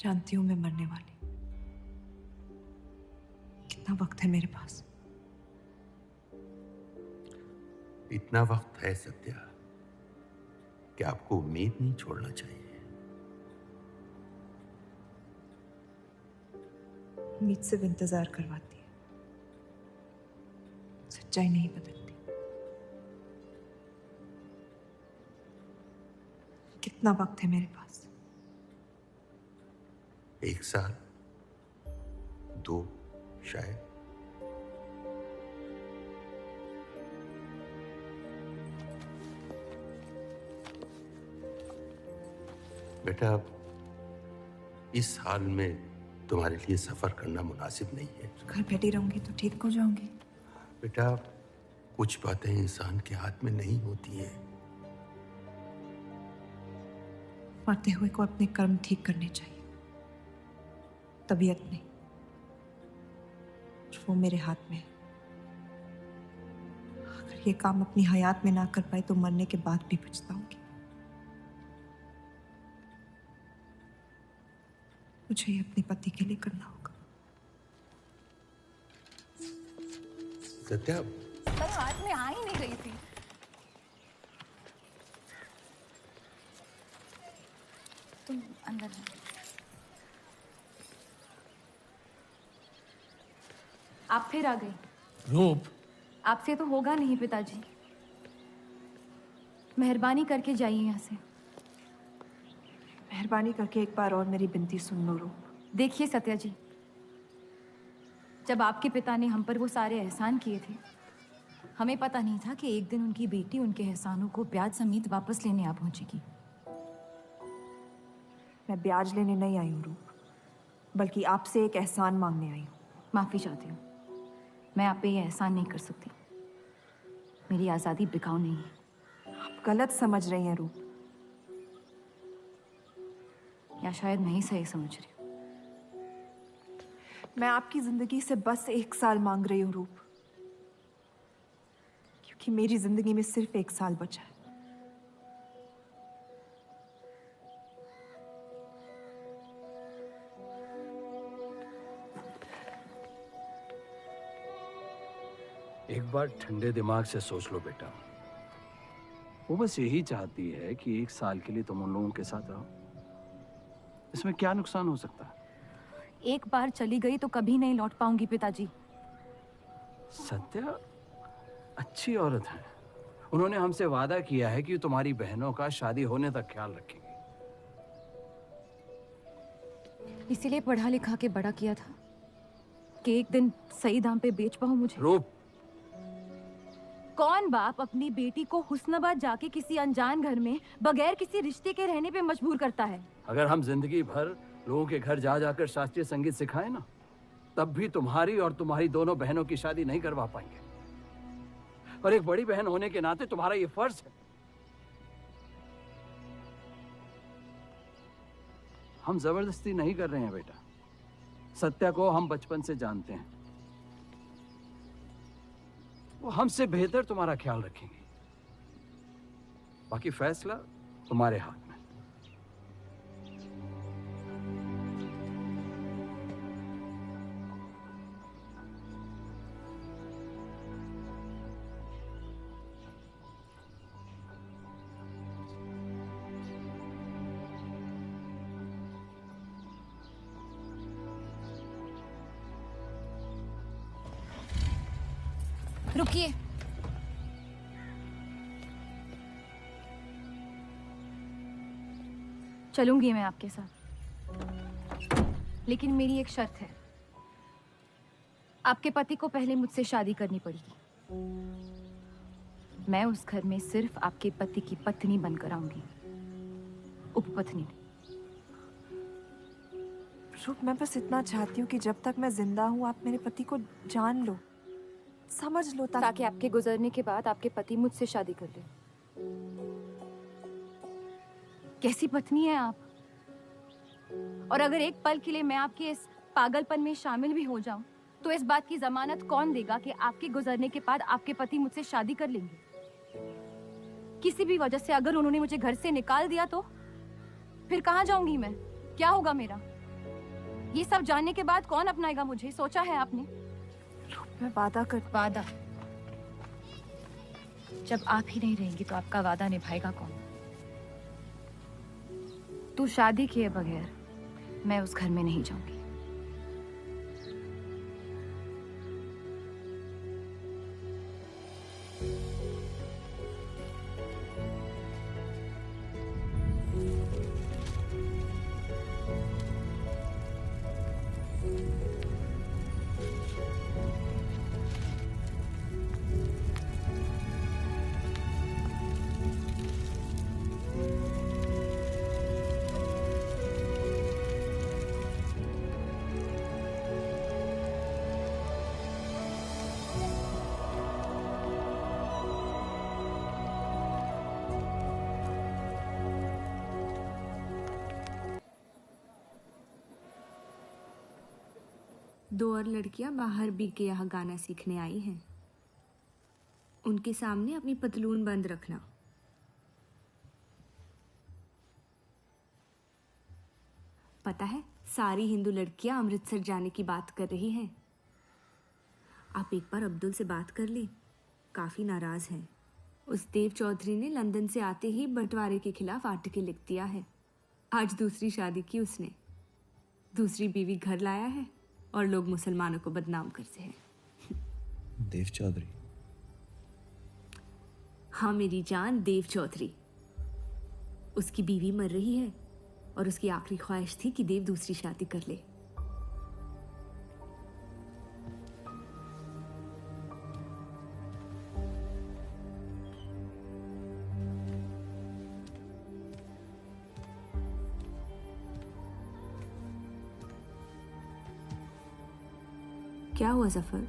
जानती हूं मैं मरने वाली। कितना वक्त है मेरे पास? इतना वक्त है सत्या कि आपको उम्मीद नहीं छोड़ना चाहिए। उम्मीद सिर्फ इंतजार करवाती है, सच्चाई नहीं बदलती। कितना वक्त है मेरे पास? 1 साल, 2 शायद। बेटा, अब इस हाल में तुम्हारे लिए सफर करना मुनासिब नहीं है। घर बैठी रहूंगी तो ठीक हो जाऊंगी। बेटा, कुछ बातें इंसान के हाथ में नहीं होती हैं। मरते हुए को अपने कर्म ठीक करने चाहिए, तबीयत नहीं। वो मेरे हाथ में है। अगर ये काम अपनी हयात में ना कर पाए तो मरने के बाद भी पछताऊंगी। मुझे ये अपने पति के लिए करना होगा। सत्या, मैं हाथ में आ ही नहीं रही थी। तुम अंदर जाओ। आप फिर आ गई। रूप, आपसे तो होगा नहीं पिताजी। मेहरबानी करके जाइए यहाँ से। मेहरबानी करके एक बार और मेरी बिनती सुन लो रूप। देखिए सत्या जी, जब आपके पिता ने हम पर वो सारे एहसान किए थे, हमें पता नहीं था कि एक दिन उनकी बेटी उनके एहसानों को ब्याज समेत वापस लेने आ पहुंचेगी। मैं ब्याज लेने नहीं आई हूँ रूप, बल्कि आपसे एक एहसान मांगने आई हूँ। माफी चाहती हूँ, मैं आप पे ये एहसान नहीं कर सकती। मेरी आज़ादी बिकाऊ नहीं है। आप गलत समझ रही हैं रूप। या शायद मैं ही सही समझ रही हूँ। मैं आपकी जिंदगी से बस 1 साल मांग रही हूँ रूप, क्योंकि मेरी जिंदगी में सिर्फ 1 साल बचा है। एक बार ठंडे दिमाग से सोच लो बेटा। वो बस यही चाहती है कि 1 साल के लिए तुम उन लोगों के साथ रहो। इसमें क्या नुकसान हो सकता है? एक बार चली गई तो कभी नहीं लौट पाऊंगी पिताजी। सत्या अच्छी औरत है। उन्होंने हमसे वादा किया है कि तुम्हारी बहनों का शादी होने तक ख्याल रखेंगे। इसीलिए पढ़ा लिखा के बड़ा किया था कि एक दिन सही दाम पे बेच पाऊं मुझे। रूप, कौन बाप अपनी बेटी को हुस्नाबाद जाके किसी अनजान घर में बगैर किसी रिश्ते के रहने पे मजबूर करता है? अगर हम जिंदगी भर लोगों के घर जा जाकर शास्त्रीय संगीत सिखाएं ना, तब भी तुम्हारी और तुम्हारी दोनों बहनों की शादी नहीं करवा पाएंगे। और एक बड़ी बहन होने के नाते तुम्हारा ये फर्ज है। हम जबरदस्ती नहीं कर रहे हैं बेटा। सत्या को हम बचपन से जानते हैं। वो हमसे बेहतर तुम्हारा ख्याल रखेंगे। बाकी फैसला तुम्हारे हाथ में। रुकिए। चलूंगी मैं आपके साथ, लेकिन मेरी एक शर्त है। आपके पति को पहले मुझसे शादी करनी पड़ेगी। मैं उस घर में सिर्फ आपके पति की पत्नी बनकर आऊंगी, उपपत्नी। रूप, मैं बस इतना चाहती हूँ कि जब तक मैं जिंदा हूँ आप मेरे पति को जान लो, समझ लो, ताकि आपके गुजरने के बाद आपके पति मुझसे शादी कर ले। कैसी पत्नी है आप? और अगर एक पल के लिए मैं आपके इस पागलपन में शामिल भी हो जाऊं, तो इस बात की जमानत कौन देगा कि आपके गुजरने के बाद आपके पति मुझसे शादी कर लेंगे? किसी भी वजह से अगर उन्होंने मुझे घर से निकाल दिया तो फिर कहाँ जाऊंगी मैं? क्या होगा मेरा? ये सब जानने के बाद कौन अपनाएगा मुझे? सोचा है आपने? मैं वादा कर। वादा? जब आप ही नहीं रहेंगी तो आपका वादा निभाएगा कौन? तू शादी किए बगैर मैं उस घर में नहीं जाऊंगी। दो और लड़कियां बाहर बी के यहाँ गाना सीखने आई हैं। उनके सामने अपनी पतलून बंद रखना। पता है, सारी हिंदू लड़कियां अमृतसर जाने की बात कर रही हैं। आप एक बार अब्दुल से बात कर ले, काफी नाराज हैं। उस देव चौधरी ने लंदन से आते ही बंटवारे के खिलाफ आर्टिकल लिख दिया है। आज दूसरी शादी की उसने, दूसरी बीवी घर लाया है और लोग मुसलमानों को बदनाम करते हैं। देव चौधरी? हाँ मेरी जान, देव चौधरी। उसकी बीवी मर रही है और उसकी आखिरी ख्वाहिश थी कि देव दूसरी शादी कर ले। क्या हुआ जफर?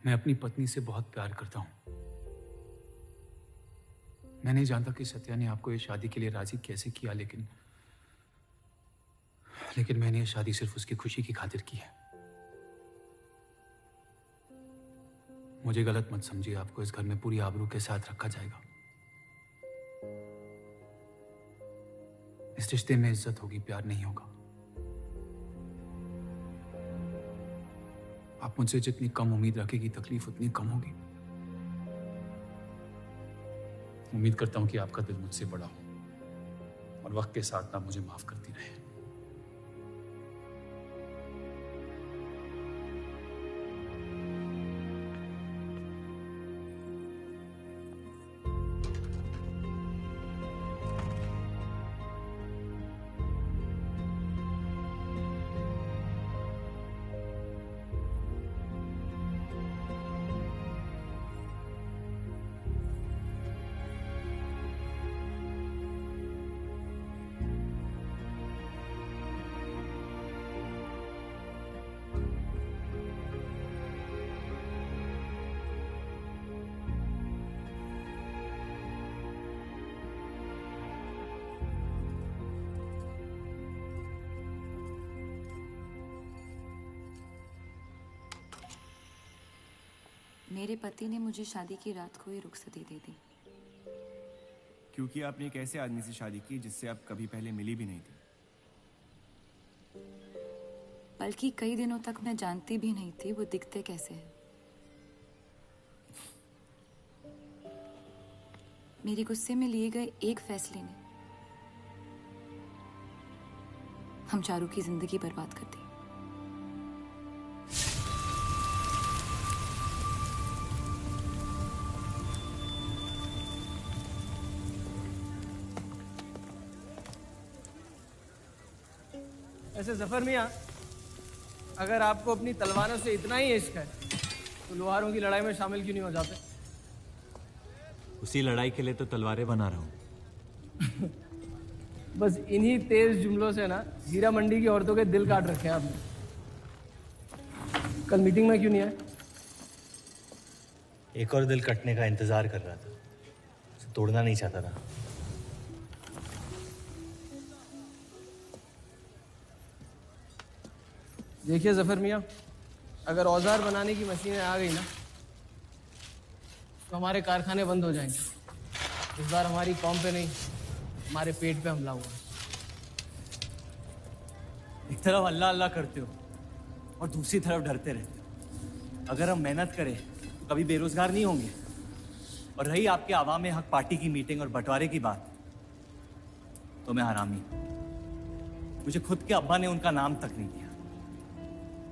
मैं अपनी पत्नी से बहुत प्यार करता हूं। मैं नहीं जानता कि सत्या ने आपको ये शादी के लिए राजी कैसे किया, लेकिन मैंने ये शादी सिर्फ उसकी खुशी की खातिर की है। मुझे गलत मत समझिए, आपको इस घर में पूरी आबरू के साथ रखा जाएगा। इस रिश्ते में इज्जत होगी, प्यार नहीं होगा। आप मुझसे जितनी कम उम्मीद रखेगी, तकलीफ उतनी कम होगी। उम्मीद करता हूं कि आपका दिल मुझसे बड़ा हो और वक्त के साथ आप मुझे माफ करती रहे। मेरे पति ने मुझे शादी की रात को ही रुखसती दे दी। क्योंकि आपने एक ऐसे आदमी से शादी की जिससे आप कभी पहले मिली भी नहीं थी। बल्कि कई दिनों तक मैं जानती भी नहीं थी वो दिखते कैसे हैं। मेरे गुस्से में लिए गए एक फैसले ने हम चारों की जिंदगी बर्बाद कर दी। वैसे जफर मियाँ, अगर आपको अपनी तलवारों से इतना ही इश्क है तो लोहारों की लड़ाई में शामिल क्यों नहीं हो जाते? उसी लड़ाई के लिए तो तलवारें बना रहा हूँ। बस इन्हीं तेज जुमलों से ना हीरा मंडी की औरतों के दिल काट रखे हैं आपने। कल मीटिंग में क्यों नहीं आए? एक और दिल कटने का इंतजार कर रहा था, उसे तोड़ना नहीं चाहता था। देखिए जफर मियाँ, अगर औजार बनाने की मशीनें आ गई ना तो हमारे कारखाने बंद हो जाएंगे। इस बार हमारी कौम पे नहीं, हमारे पेट पे हमला हुआ। एक तरफ अल्लाह अल्लाह करते हो और दूसरी तरफ डरते रहते हो। अगर हम मेहनत करें तो कभी बेरोजगार नहीं होंगे। और रही आपके आवाम हक पार्टी की मीटिंग और बंटवारे की बात, तो मैं हरामी। मुझे खुद के अब्बा ने उनका नाम तक नहीं दिया।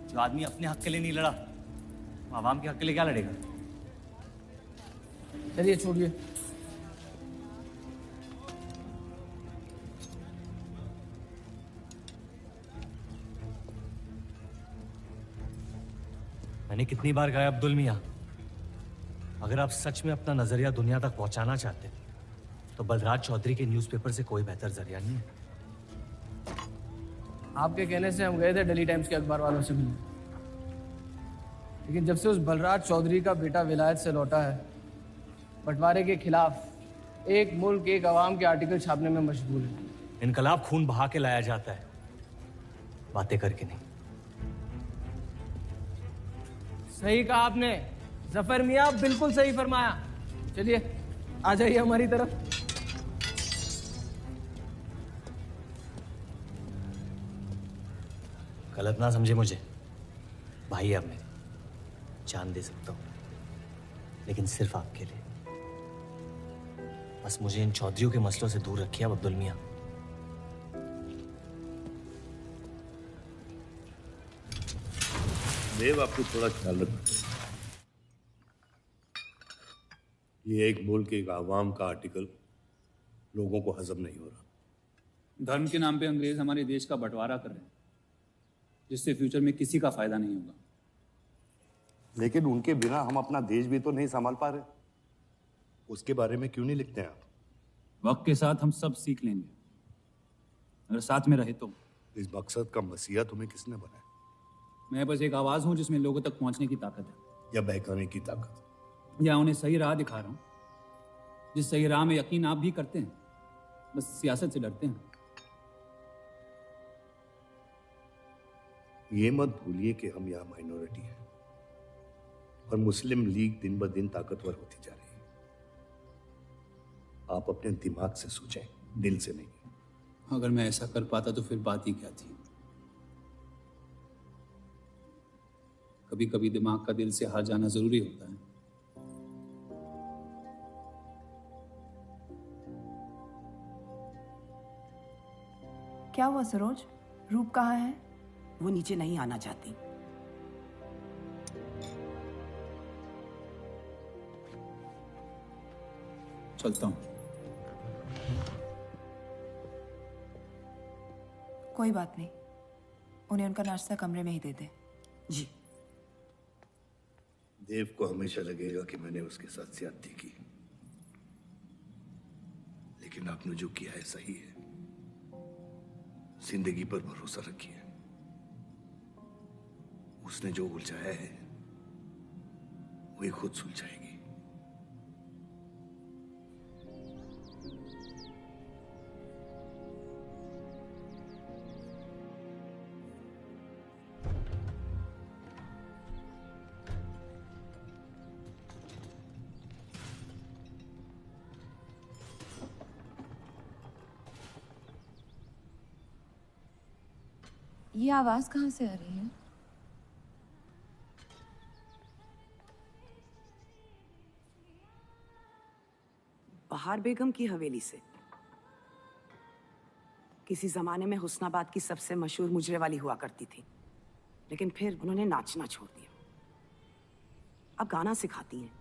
जो आदमी अपने हक के लिए नहीं लड़ा, वो आवाम के हक के लिए क्या लड़ेगा? चलिए छोड़िए। मैंने कितनी बार कहा अब्दुल मियां, अगर आप सच में अपना नजरिया दुनिया तक पहुंचाना चाहते हैं तो बलराज चौधरी के न्यूज़पेपर से कोई बेहतर जरिया नहीं है। आपके कहने से हम गए थे दिल्ली टाइम्स के अखबार वालों से मिलने, लेकिन जब से उस बलराज चौधरी का बेटा विलायत से लौटा है, बंटवारे के खिलाफ एक मुल्क एक अवाम के आर्टिकल छापने में मशगूल है। इनकलाब खून बहा के लाया जाता है, बातें करके नहीं। सही कहा आपने जफर मियाँ, बिल्कुल सही फरमाया। चलिए आ जाइए हमारी तरफ। गलत ना समझे मुझे, भाई है अब मेरे, जान दे सकता हूं, लेकिन सिर्फ आपके लिए। बस मुझे इन चौधरियों के मसलों से दूर रखिए अब अब्दुल मियां। देव, आपको थोड़ा ख्याल रखना चाहिए। ये एक मुल्क एक आवाम का आर्टिकल लोगों को हजम नहीं हो रहा। धर्म के नाम पे अंग्रेज हमारे देश का बंटवारा कर रहे हैं, जिससे फ्यूचर में किसी का फायदा नहीं होगा। लेकिन उनके बिना हम अपना देश भी तो नहीं संभाल पा रहे। उसके बारे में क्यों नहीं लिखते हैं आप? वक्त के साथ हम सब सीख लेंगे, अगर साथ में रहे तो। इस मकसद का मसीहा तुम्हें किसने बनाया? मैं बस एक आवाज हूं जिसमें लोगों तक पहुंचने की ताकत है। या बहकाने की ताकत? या उन्हें सही राह दिखा रहा हूं, जिस सही राह में यकीन आप भी करते हैं, बस सियासत से डरते हैं। ये मत भूलिए कि हम यहाँ माइनॉरिटी हैं और मुस्लिम लीग दिन ब दिन ताकतवर होती जा रही है। आप अपने दिमाग से सोचें, दिल से नहीं। अगर मैं ऐसा कर पाता तो फिर बात ही क्या थी। कभी कभी दिमाग का दिल से हार जाना जरूरी होता है। क्या हुआ सरोज? रूप कहाँ है? वो नीचे नहीं आना चाहती। चलता हूं। कोई बात नहीं, उन्हें उनका नाश्ता कमरे में ही दे दे। जी। देव को हमेशा लगेगा कि मैंने उसके साथ ज्यादती की, लेकिन आपने जो किया है सही है। जिंदगी पर भरोसा रखिए, उसने जो उलझाया है वही खुद सुलझाएगी। ये आवाज कहाँ से आ रही है? बहार बेगम की हवेली से। किसी जमाने में हुस्नाबाद की सबसे मशहूर मुजरे वाली हुआ करती थी, लेकिन फिर उन्होंने नाचना छोड़ दिया। अब गाना सिखाती हैं।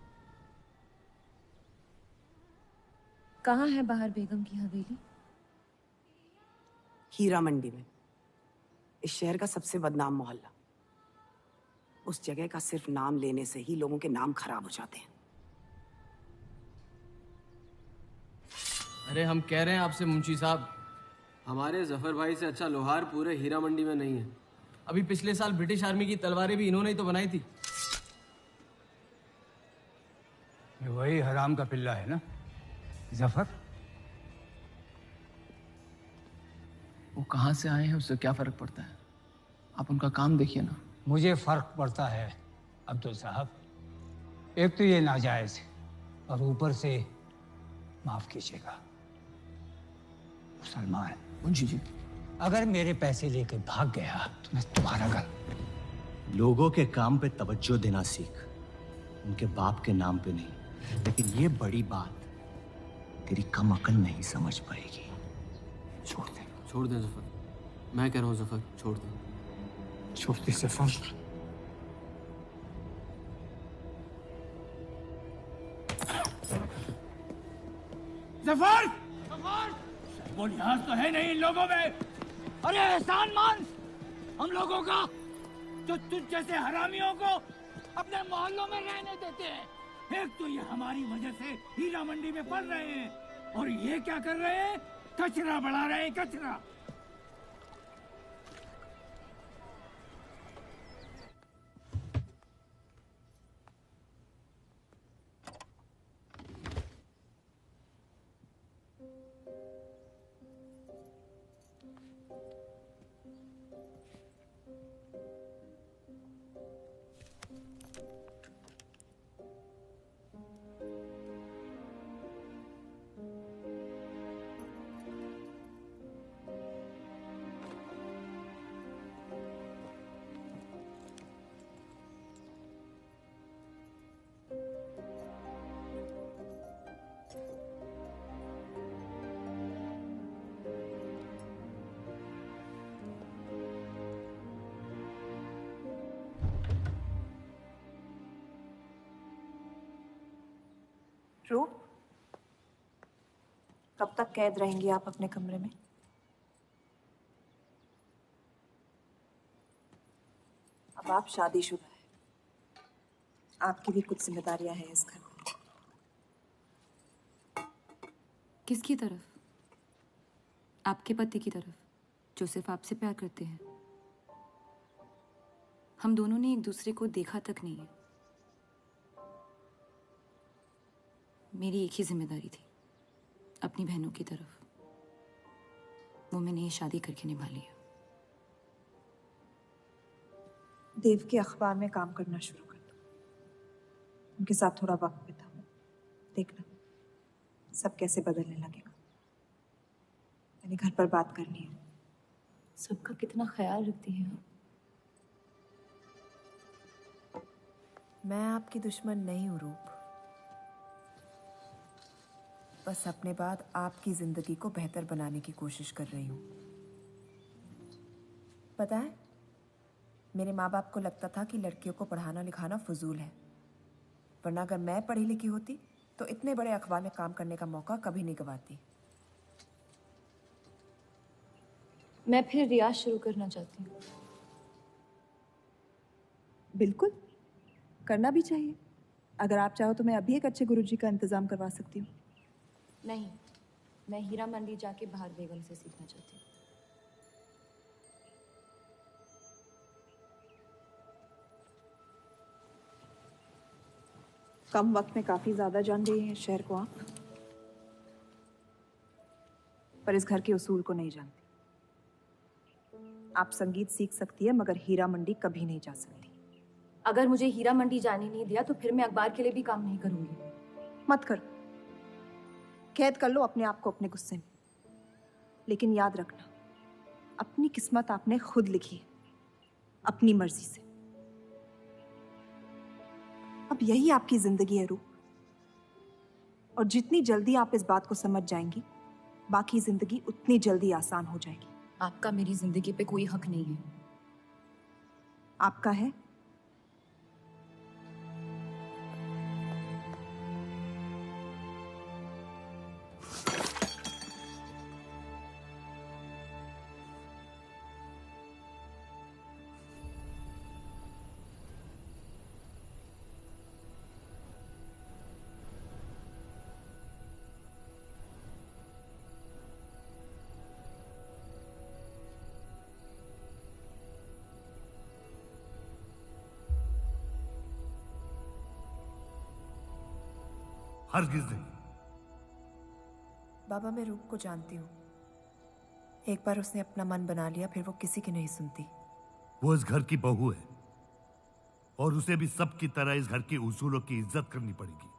कहाँ है बहार बेगम की हवेली? हीरा मंडी में। इस शहर का सबसे बदनाम मोहल्ला। उस जगह का सिर्फ नाम लेने से ही लोगों के नाम खराब हो जाते हैं। अरे हम कह रहे हैं आपसे मुंशी साहब, हमारे जफर भाई से अच्छा लोहार पूरे हीरा मंडी में नहीं है। अभी पिछले साल ब्रिटिश आर्मी की तलवारें भी इन्होंने ही तो बनाई थी। ये वही हराम का पिल्ला है ना जफर? वो कहाँ से आए हैं उससे क्या फर्क पड़ता है? आप उनका काम देखिए ना। मुझे फर्क पड़ता है अब्दुल साहब। एक तो ये नाजायज है और ऊपर से माफ कीजिएगा सलमान मुंशी जी, अगर मेरे पैसे लेकर भाग गया तो मैं तुम्हारा घर। लोगों के काम पे तवज्जो देना सीख, उनके बाप के नाम पे नहीं। लेकिन ये बड़ी बात तेरी कम अकल नहीं समझ पाएगी। छोड़ दे। छोड़ दे जफर, मैं कह रहा हूँ जफर छोड़ दे। छोड़ दे जफर। जफर! वो लिहाज तो है नहीं इन लोगों में। अरे एहसान मान हम लोगों का, जो तुझ जैसे हरामियों को अपने मोहल्लों में रहने देते हैं। एक तो ये हमारी वजह से हीरा मंडी में पड़ रहे हैं, और ये क्या कर रहे हैं? कचरा बढ़ा रहे हैं, कचरा। रूप, कब तक कैद रहेंगी आप अपने कमरे में? अब आप शादीशुदा है, आपकी भी कुछ जिम्मेदारियां हैं इस घर में। किसकी तरफ? आपके पति की तरफ, जो सिर्फ आपसे प्यार करते हैं। हम दोनों ने एक दूसरे को देखा तक नहीं है। मेरी एक ही जिम्मेदारी थी, अपनी बहनों की तरफ। वो मैंने ये शादी करके निभा लिया। देव के अखबार में काम करना शुरू कर दो, उनके साथ थोड़ा वक्त बिताओ, देखना सब कैसे बदलने लगेगा। मैंने घर पर बात करनी है। सबका कितना ख्याल रखती हैं आप। मैं आपकी दुश्मन नहीं हूँ रूप, बस अपने बाद आपकी जिंदगी को बेहतर बनाने की कोशिश कर रही हूँ। पता है, मेरे माँ बाप को लगता था कि लड़कियों को पढ़ाना लिखाना फजूल है, वरना अगर मैं पढ़ी लिखी होती तो इतने बड़े अखबार में काम करने का मौका कभी नहीं गंवाती। मैं फिर रियाज शुरू करना चाहती हूँ। बिल्कुल, करना भी चाहिए। अगर आप चाहो तो मैं अभी एक अच्छे गुरुजी का इंतजाम करवा सकती हूँ। नहीं, मैं हीरा मंडी जाके बाहर बेगम से सीखना चाहती हूँ। कम वक्त में काफी ज्यादा जान रही हैं शहर को आप, पर इस घर के उसूल को नहीं जानती। आप संगीत सीख सकती है, मगर हीरा मंडी कभी नहीं जा सकती। अगर मुझे हीरा मंडी जाने नहीं दिया तो फिर मैं अखबार के लिए भी काम नहीं करूंगी। मत करो, कैद कर लो अपने आप को अपने गुस्से में, लेकिन याद रखना अपनी किस्मत आपने खुद लिखी है, अपनी मर्जी से। अब यही आपकी जिंदगी है रूप, और जितनी जल्दी आप इस बात को समझ जाएंगी, बाकी जिंदगी उतनी जल्दी आसान हो जाएगी। आपका मेरी जिंदगी पे कोई हक नहीं है। आपका है। हरगिज नहीं। बाबा, मैं रूप को जानती हूँ। एक बार उसने अपना मन बना लिया, फिर वो किसी की नहीं सुनती। वो इस घर की बहू है और उसे भी सबकी तरह इस घर के उसूलों की इज्जत करनी पड़ेगी।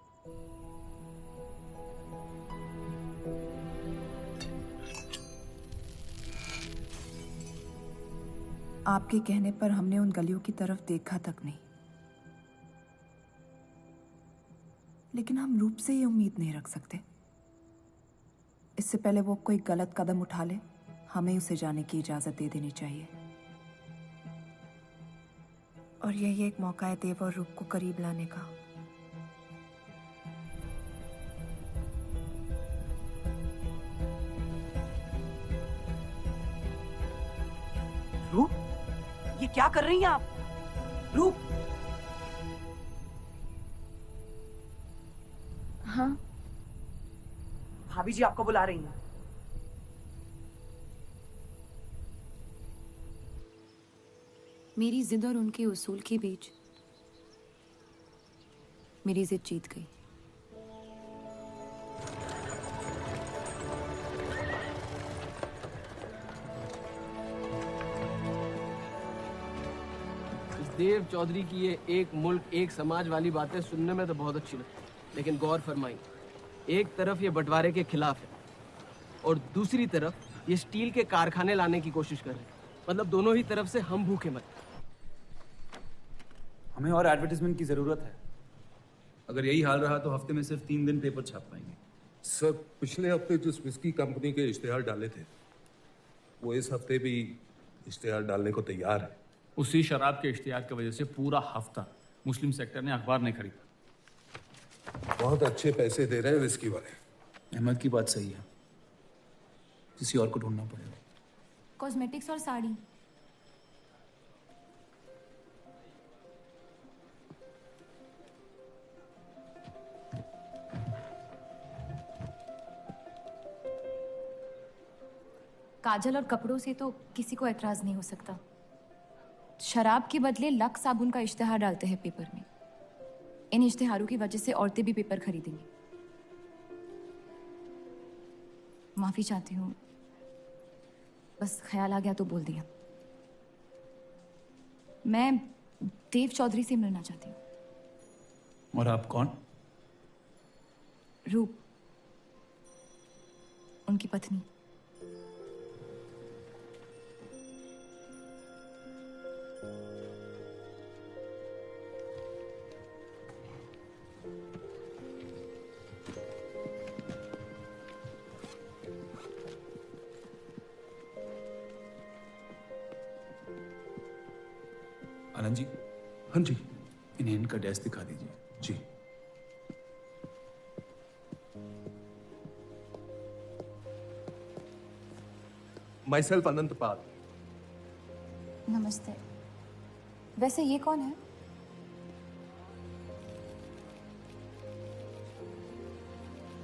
आपके कहने पर हमने उन गलियों की तरफ देखा तक नहीं, लेकिन हम रूप से ये उम्मीद नहीं रख सकते। इससे पहले वो कोई गलत कदम उठा ले, हमें उसे जाने की इजाजत दे देनी चाहिए। और यही एक मौका है देव और रूप को करीब लाने का। रूप, ये क्या कर रही हैं आप? रूप। हाँ, भाभी जी आपको बुला रही हैं। मेरी जिद और उनके उसूल के बीच मेरी जिद जीत गई। देव चौधरी की ये एक मुल्क एक समाज वाली बातें सुनने में तो बहुत अच्छी लगती, लेकिन गौर फरमाई, एक तरफ ये बंटवारे के खिलाफ है और दूसरी तरफ ये स्टील के कारखाने लाने की कोशिश कर रहे हैं। मतलब दोनों ही तरफ से हम भूखे मर। हमें और एडवर्टाइजमेंट की जरूरत है। अगर यही हाल रहा तो हफ्ते में सिर्फ 3 दिन पेपर छाप पाएंगे। सर, पिछले हफ्ते जिस विस्की कंपनी के इश्तेहार डाले थे, वो इस हफ्ते भी इश्तेहार डालने को तैयार है। उसी शराब के इश्तिहार की वजह से पूरा हफ्ता मुस्लिम सेक्टर ने अखबार नहीं खरीदा। बहुत अच्छे पैसे दे रहे हैं विस्की वाले। अहमद की बात सही है, किसी और को ढूंढना पड़ेगा। कॉस्मेटिक्स और साड़ी। काजल और कपड़ों से तो किसी को एतराज नहीं हो सकता। शराब के बदले लक्स साबुन का इश्तिहार डालते हैं पेपर में। इन इश्तिहारों की वजह से औरतें भी पेपर खरीदेंगी। माफी चाहती हूँ, बस ख्याल आ गया तो बोल दिया। मैं देव चौधरी से मिलना चाहती हूँ। और आप कौन? रूप, उनकी पत्नी। आनंद जी। हाँ जी। इन्हें इनका डेस्क दिखा दीजिए। जी। माई सेल्फ अनंत पाल। नमस्ते। वैसे ये कौन है?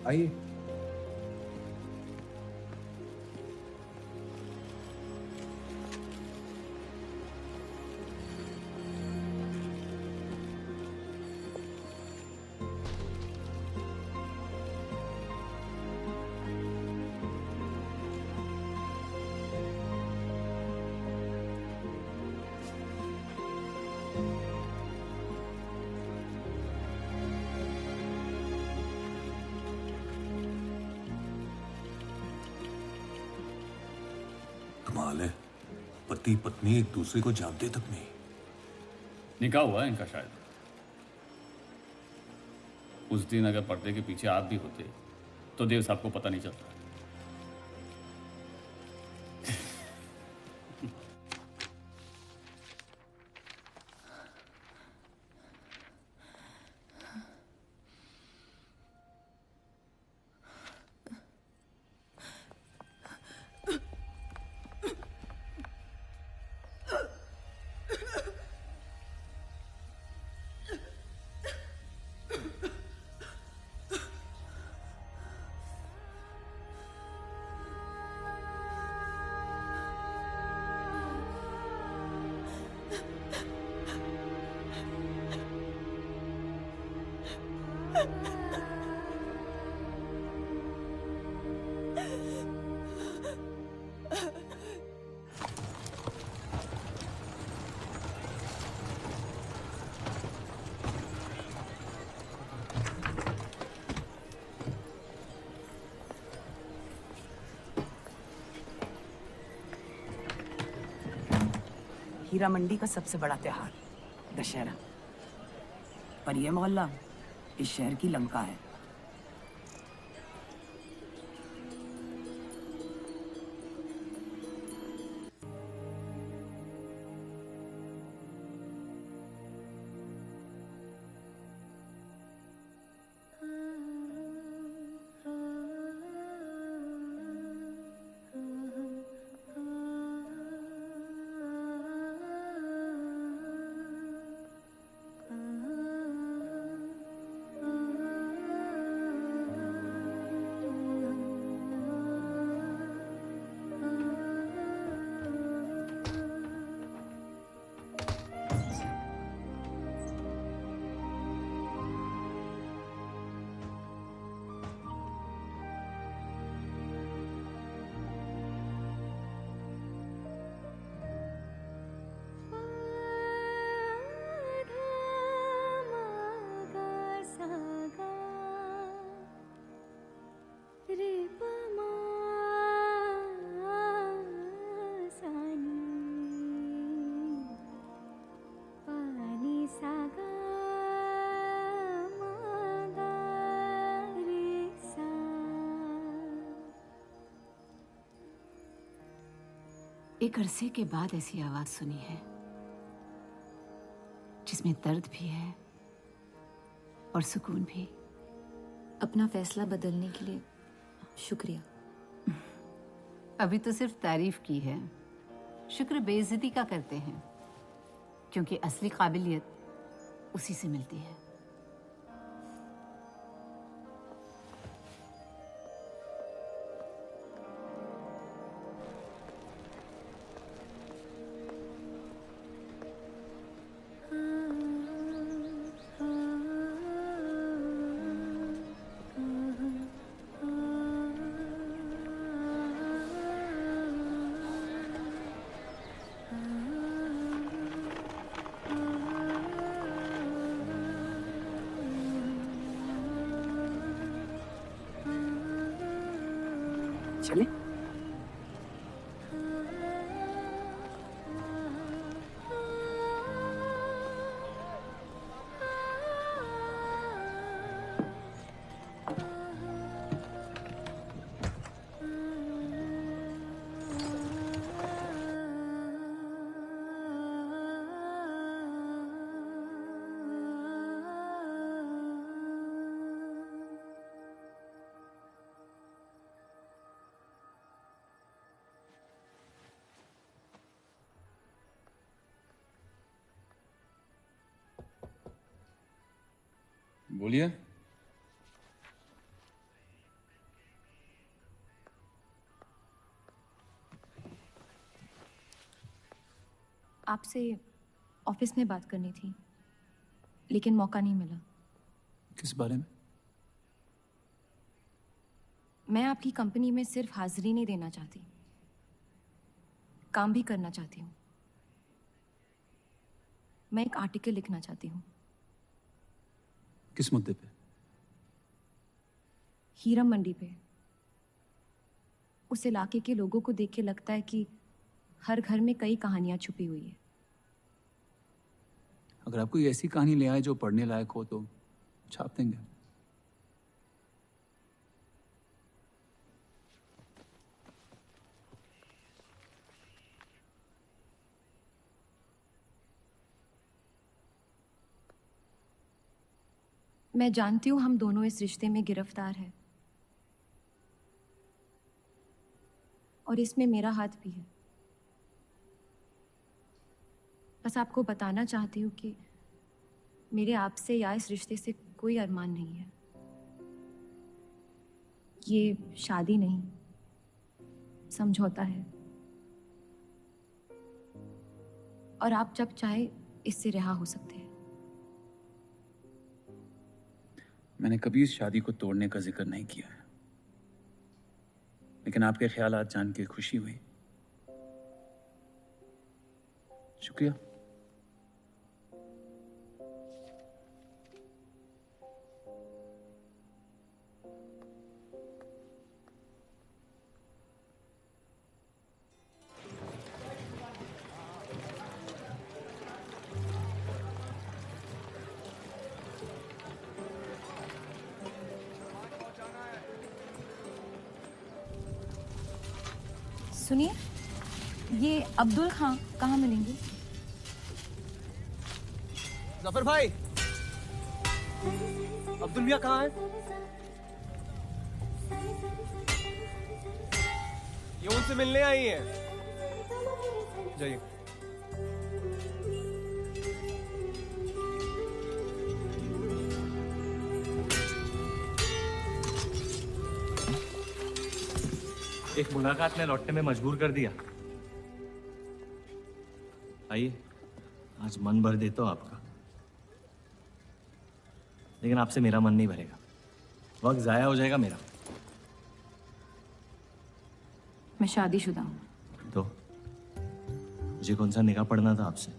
आइए। कमाल है, पति पत्नी एक दूसरे को जानते तक नहीं। निकाह हुआ है इनका शायद। उस दिन अगर पर्दे के पीछे आप भी होते तो देव साहब को पता नहीं चलता। हीरा मंडी का सबसे बड़ा त्योहार दशहरा। पर यह मोहल्ला इस शहर की लंका है। एक अरसे के बाद ऐसी आवाज सुनी है जिसमें दर्द भी है और सुकून भी। अपना फैसला बदलने के लिए शुक्रिया। अभी तो सिर्फ तारीफ की है, शुक्र बेइज्जती का करते हैं, क्योंकि असली काबिलियत उसी से मिलती है। चले? बोलिए। आपसे ऑफिस में बात करनी थी, लेकिन मौका नहीं मिला। किस बारे में? मैं आपकी कंपनी में सिर्फ हाजिरी नहीं देना चाहती, काम भी करना चाहती हूँ। मैं एक आर्टिकल लिखना चाहती हूँ। किस मुद्दे पे? हीरा मंडी पे। उस इलाके के लोगों को देख के लगता है कि हर घर में कई कहानियां छुपी हुई है। अगर आप कोई ऐसी कहानी ले आए जो पढ़ने लायक हो तो छाप देंगे। मैं जानती हूं हम दोनों इस रिश्ते में गिरफ्तार हैं, और इसमें मेरा हाथ भी है। बस आपको बताना चाहती हूँ कि मेरे आपसे या इस रिश्ते से कोई अरमान नहीं है। ये शादी नहीं, समझौता है, और आप जब चाहे इससे रिहा हो सकते हैं। मैंने कभी इस शादी को तोड़ने का जिक्र नहीं किया है, लेकिन आपके ख्यालात जान के खुशी हुई। शुक्रिया। सुनिए, ये अब्दुल खां कहाँ मिलेंगे? जफर भाई, अब्दुल मियां कहाँ है? ये उनसे मिलने आई हैं। जाइए। एक मुलाकात ने लौटने में मजबूर कर दिया। आइए, आज मन भर देता हूं आपका, लेकिन आपसे मेरा मन नहीं भरेगा। वक्त जाया हो जाएगा मेरा। मैं शादीशुदा हूँ। तो मुझे कौन सा निकाह पढ़ना था आपसे?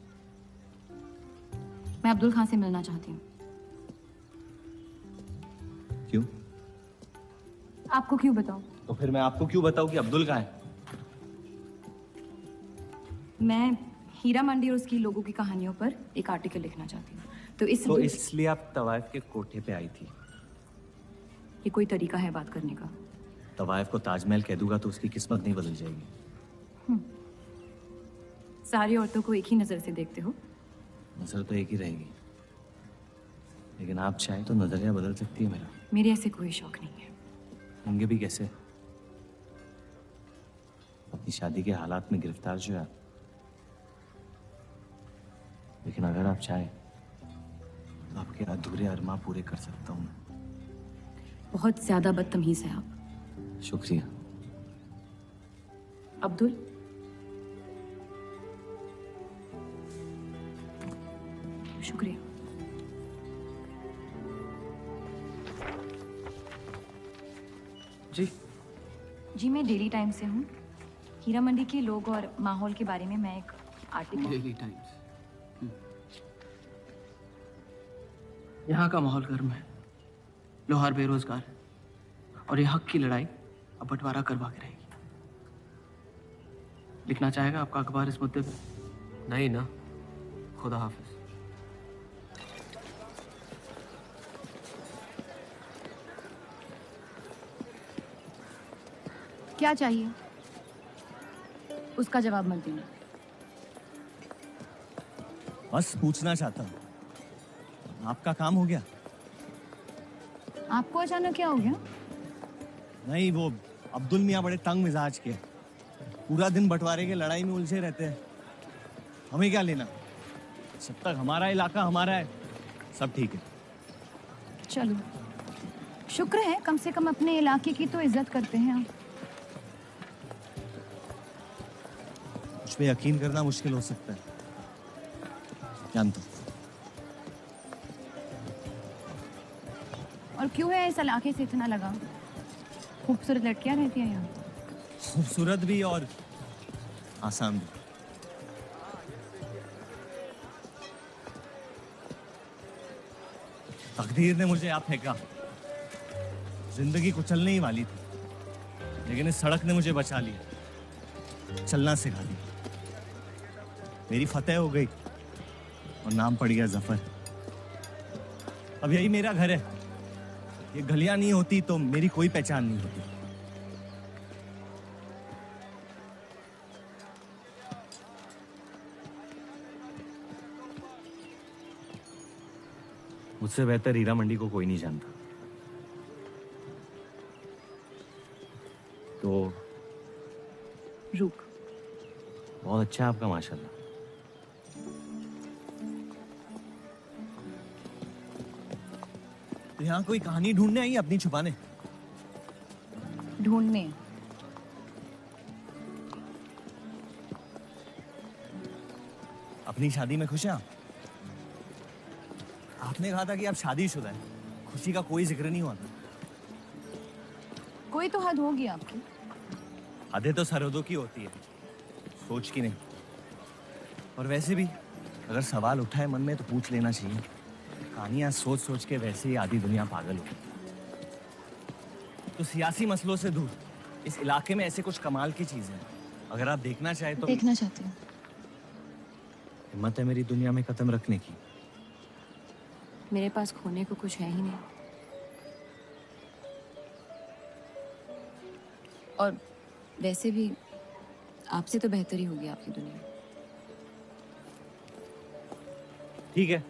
मैं अब्दुल खां से मिलना चाहती हूँ। क्यों? आपको क्यों बताऊँ? तो फिर मैं आपको क्यों बताऊं कि अब्दुल कहाँ है? मैं हीरा मंडी और उसकी लोगों की कहानियों पर एक आर्टिकल लिखना चाहती हूँ। तो इसलिए आप तवाइफ के कोठे पे आई थी? ये कोई तरीका है बात करने का? तवाइफ को ताजमहल कह दूंगा तो उसकी किस्मत नहीं बदल जाएगी। सारी औरतों को एक ही नजर से देखते हो? नजर तो एक ही रहेगी, लेकिन आप चाहे तो नजरिया बदल सकती है मेरा। मेरे ऐसे कोई शौक नहीं है। होंगे भी कैसे? अपनी शादी के हालात में गिरफ्तार जो है। लेकिन अगर आप चाहे तो आपके अधूरे अरमा पूरे कर सकता हूं। बहुत ज्यादा बदतमीज है आप। शुक्रिया। अब्दुल, शुक्रिया। जी, मैं डेली टाइम्स से हूँ। हीरा मंडी के लोग और माहौल के बारे में मैं एक आर्टिकल। Daily times. यहाँ का माहौल गर्म है, लोहार बेरोजगार है, और ये हक की लड़ाई अब बंटवारा करवा के रहेगी। लिखना चाहेगा आपका अखबार इस मुद्दे पे? नहीं ना। खुदा हाफिज। क्या चाहिए? उसका जवाब मत देना। बस पूछना चाहता हूँ, आपका काम हो गया? आपको अचानक क्या हो गया? नहीं, वो अब्दुल मियाँ बड़े तंग मिजाज के, पूरा दिन बंटवारे के लड़ाई में उलझे रहते हैं। हमें क्या लेना? जब तक हमारा इलाका हमारा है, सब ठीक है। चलो, शुक्र है कम से कम अपने इलाके की तो इज्जत करते हैं आप। मुझ पे यकीन करना मुश्किल हो सकता है, जानता हूं। और क्यों है इस इलाके से इतना लगा? खूबसूरत लड़कियां रहती हैं यहाँ। खूबसूरत भी और आसान भी। तकदीर ने मुझे यहाँ फेंका। जिंदगी कुचलने ही वाली थी, लेकिन इस सड़क ने मुझे बचा लिया, चलना सिखा दिया। मेरी फतेह हो गई और नाम पड़ गया जफर। अब यही मेरा घर है। ये गलियां नहीं होती तो मेरी कोई पहचान नहीं होती। मुझसे बेहतर हीरा मंडी को कोई नहीं जानता। तो रुक। बहुत अच्छा है आपका, माशाल्लाह। तो यहाँ कोई कहानी ढूंढने आई, अपनी छुपाने? ढूंढने? अपनी शादी में खुश हैं आप? आपने कहा था कि आप शादीशुदा हैं, खुशी का कोई जिक्र नहीं हुआ था। कोई तो हद होगी आपकी। हदें तो सरहदों की होती है, सोच की नहीं। और वैसे भी अगर सवाल उठा है मन में तो पूछ लेना चाहिए। कहानियां सोच सोच के वैसे ही आधी दुनिया पागल हो। तो सियासी मसलों से दूर इस इलाके में ऐसे कुछ कमाल की चीजें हैं, अगर आप देखना चाहे तो। देखना चाहती हूँ। हिम्मत है मेरी दुनिया में कदम रखने की? मेरे पास खोने को कुछ है ही नहीं। और वैसे भी आपसे तो बेहतर ही होगी आपकी दुनिया। ठीक है,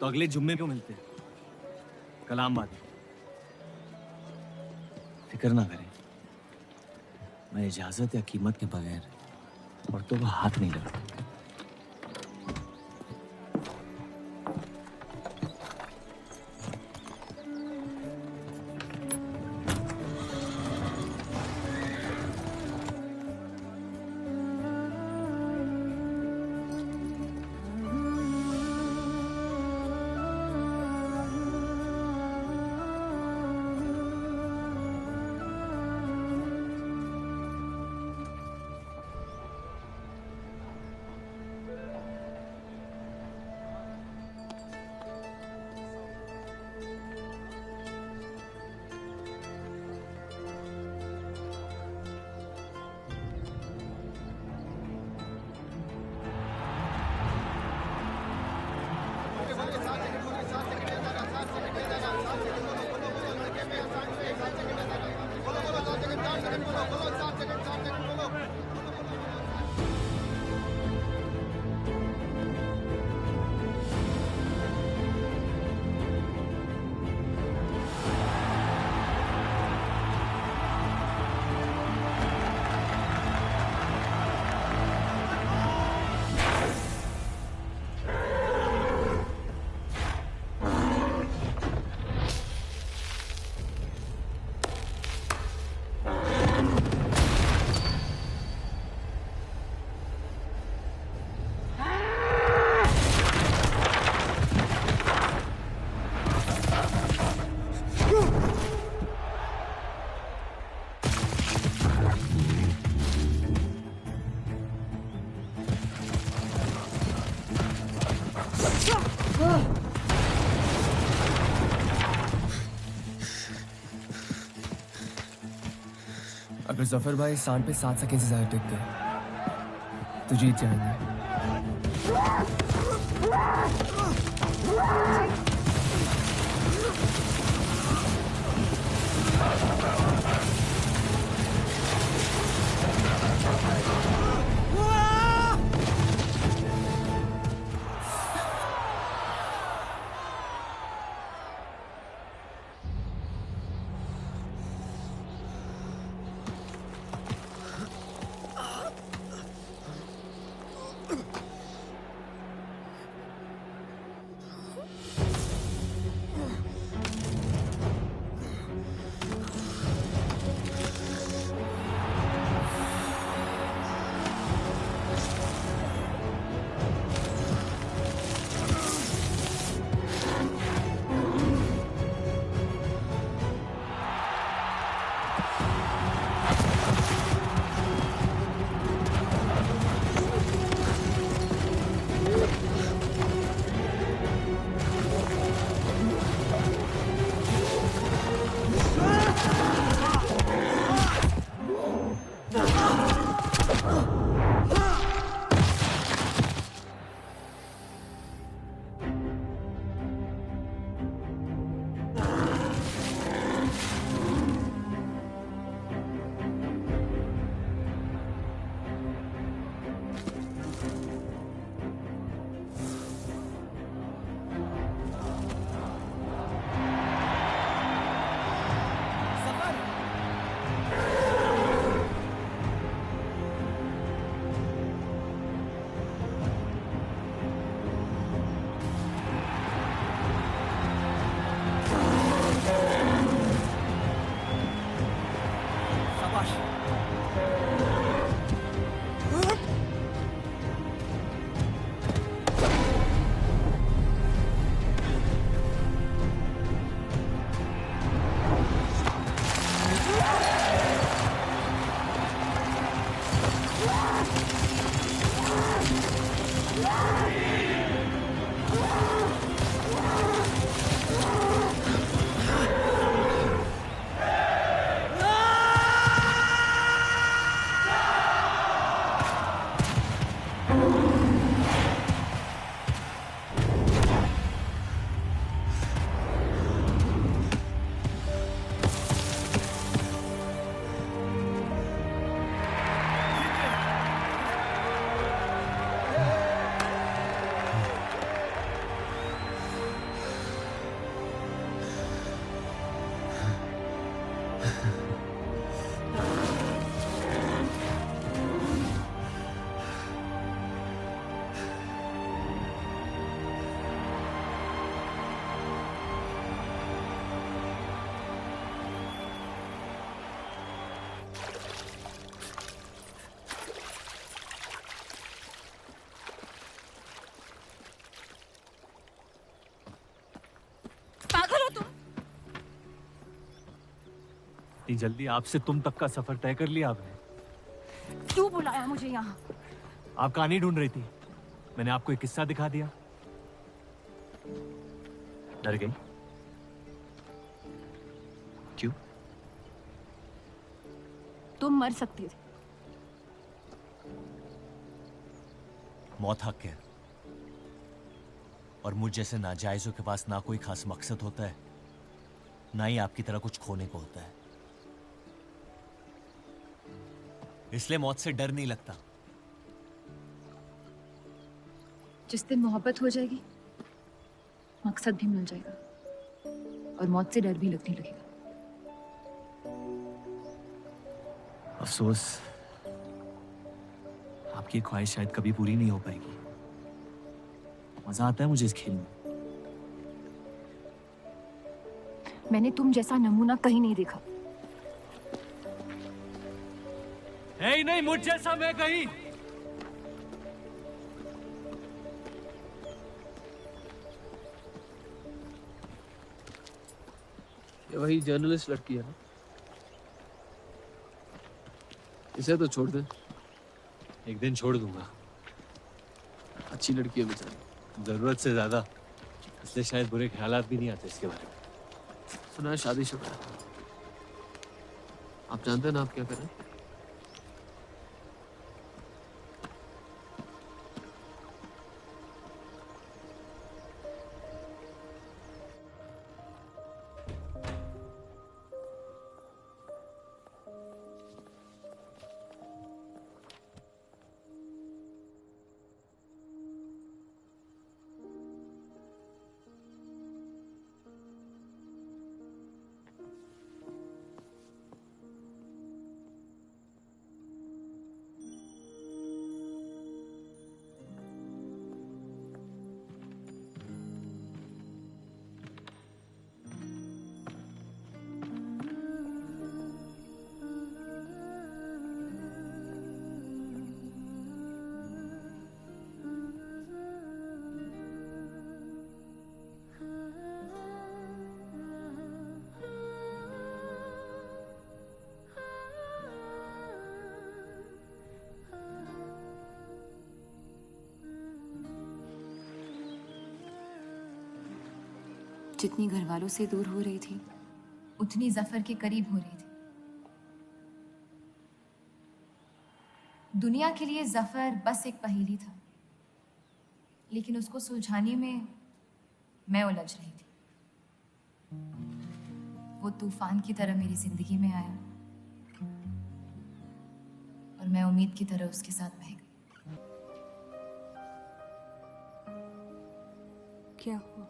तो अगले जुम्मे क्यों मिलते हैं? कलाम बात। फिक्र ना करें, मैं इजाजत या कीमत के बगैर औरतों को हाथ नहीं लगाता। अगर जफर भाई सांड पे 7 सेकंड से ज्यादा टिक गए तो जीत जाएंगे। इतनी जल्दी आपसे तुम तक का सफर तय कर लिया आपने? क्यों बुलाया मुझे यहाँ? आप कहानी ढूंढ रही थी, मैंने आपको एक किस्सा दिखा दिया। डर गई? क्यों? तुम मर सकते थे। मौत हक है, और मुझ जैसे नाजायजों के पास ना कोई खास मकसद होता है, ना ही आपकी तरह कुछ खोने को होता है। इसलिए मौत से डर नहीं लगता। जिस दिन मोहब्बत हो जाएगी, मकसद भी मिल जाएगा और मौत से डर भी लगने लगेगा। अफसोस, आपकी ख्वाहिश शायद कभी पूरी नहीं हो पाएगी। मजा आता है मुझे इस खेल में। मैंने तुम जैसा नमूना कहीं नहीं देखा। है ही नहीं मुझ जैसा मैं कहीं। ये वही जर्नलिस्ट लड़की है ना? इसे तो छोड़ दे। एक दिन छोड़ दूंगा। अच्छी लड़की है बेचारी। जरूरत से ज्यादा, इसलिए शायद बुरे ख्यालात भी नहीं आते इसके बारे में। सुना है शादीशुदा है। आप जानते हैं ना आप क्या करें? जितनी घर वालों से दूर हो रही थी, उतनी जफर के करीब हो रही थी। दुनिया के लिए जफर बस एक पहेली था, लेकिन उसको सुलझाने में मैं उलझ रही थी। वो तूफान की तरह मेरी जिंदगी में आया और मैं उम्मीद की तरह उसके साथ बह गई। क्या हुआ?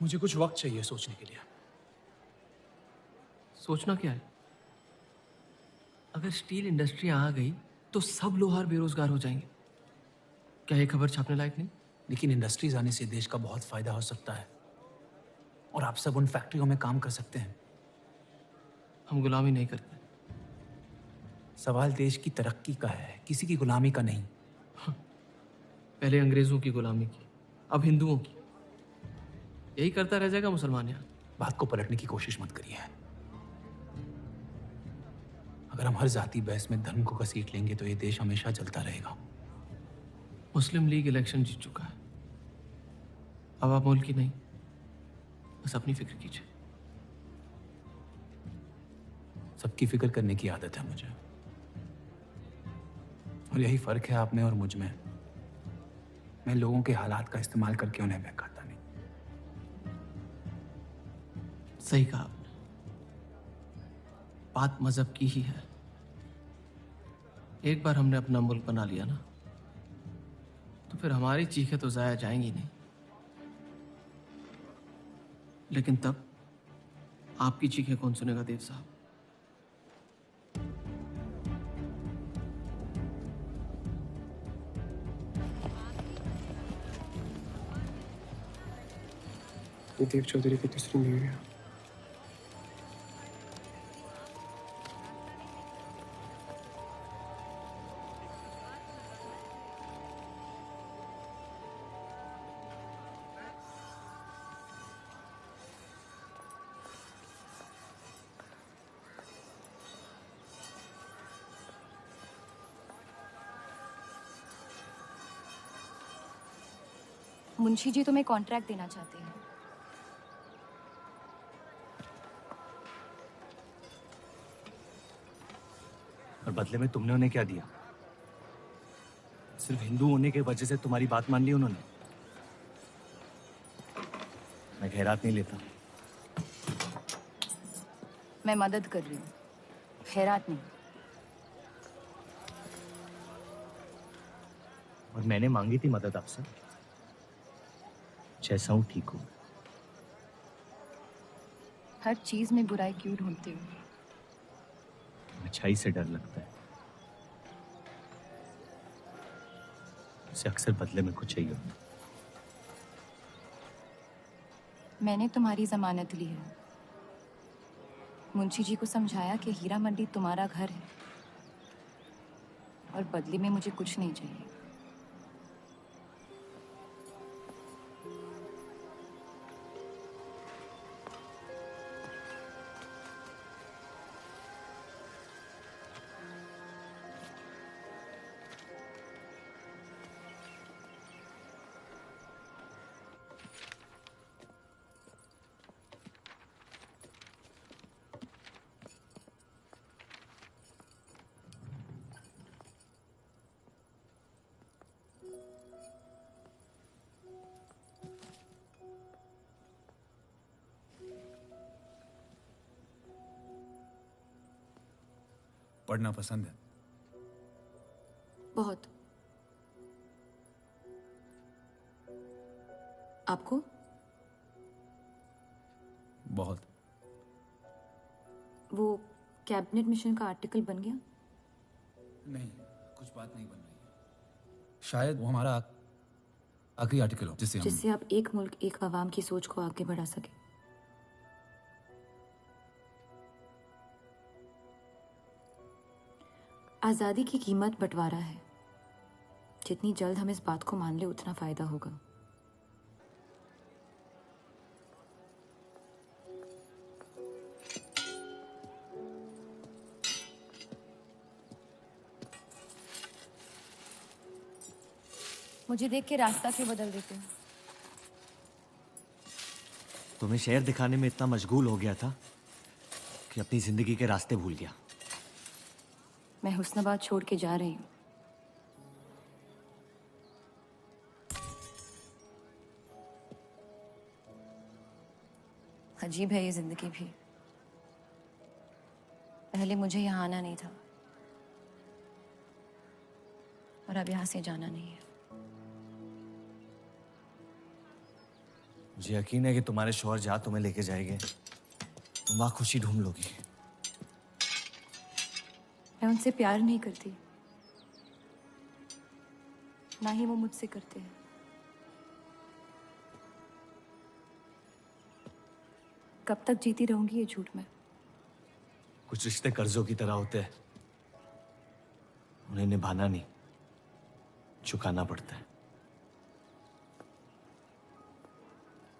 मुझे कुछ वक्त चाहिए सोचने के लिए। सोचना क्या है? अगर स्टील इंडस्ट्री आ गई तो सब लोहार बेरोजगार हो जाएंगे। क्या ये खबर छापने लायक नहीं? लेकिन इंडस्ट्रीज आने से देश का बहुत फायदा हो सकता है और आप सब उन फैक्ट्रियों में काम कर सकते हैं। हम गुलामी नहीं करते। सवाल देश की तरक्की का है, किसी की गुलामी का नहीं। पहले अंग्रेजों की गुलामी की, अब हिंदुओं की। यही करता रह जाएगा मुसलमान यहाँ। बात को पलटने की कोशिश मत करिए। अगर हम हर जाति बहस में धर्म को घसीट लेंगे तो ये देश हमेशा चलता रहेगा। मुस्लिम लीग इलेक्शन जीत चुका है। अब आप मुल्क की नहीं, बस अपनी फिक्र कीजिए। सबकी फिक्र करने की आदत है मुझे, और यही फर्क है आप में और मुझ में। मैं लोगों के हालात का इस्तेमाल करके उन्हें बहकाता नहीं। सही कहा आपने। बात मजहब की ही है। एक बार हमने अपना मुल्क बना लिया ना, तो फिर हमारी चीखें तो जाया जाएंगी नहीं। लेकिन तब आपकी चीखें कौन सुनेगा देव साहब? ये देव चौधरी की तीसरी बीवी है। मुंशी जी तुम्हें कॉन्ट्रैक्ट देना चाहते हैं। और बदले में तुमने उन्हें क्या दिया? सिर्फ हिंदू होने की वजह से तुम्हारी बात मान ली उन्होंने? मैं खैरात नहीं लेता। मैं मदद कर रही हूँ, खैरात नहीं। और मैंने मांगी थी मदद आपसे। जैसा हूं ठीक हूं। हर चीज में बुराई क्यों ढूंढते हो? अच्छाई से डर लगता है। उसे अक्सर बदले में कुछ चाहिए होता। मैंने तुम्हारी जमानत ली है। मुंशी जी को समझाया कि हीरा मंडी तुम्हारा घर है और बदले में मुझे कुछ नहीं चाहिए। पढ़ना पसंद है? बहुत। आपको? बहुत। वो कैबिनेट मिशन का आर्टिकल बन गया? नहीं, कुछ बात नहीं बन रही है। शायद वो हमारा आखिरी आर्टिकल हो जिससे आप एक मुल्क एक आवाम की सोच को आगे बढ़ा सके। आज़ादी की कीमत बंटवारा है। जितनी जल्द हम इस बात को मान ले उतना फायदा होगा। मुझे देख के रास्ता क्यों बदल देते हो? तुम्हें शहर दिखाने में इतना मशगूल हो गया था कि अपनी जिंदगी के रास्ते भूल गया। मैं हुस्नाबाद छोड़ के जा रही हूँ। अजीब है ये जिंदगी भी। पहले मुझे यहाँ आना नहीं था और अब यहाँ से जाना नहीं है। मुझे यकीन है कि तुम्हारे शौहर जहाँ तुम्हें लेके जाएंगे तुम वहाँ खुशी ढूंढ लोगी। मैं उनसे प्यार नहीं करती, ना ही वो मुझसे करते हैं। कब तक जीती रहूंगी ये झूठ में? कुछ रिश्ते कर्जों की तरह होते हैं, उन्हें निभाना नहीं, चुकाना पड़ता है।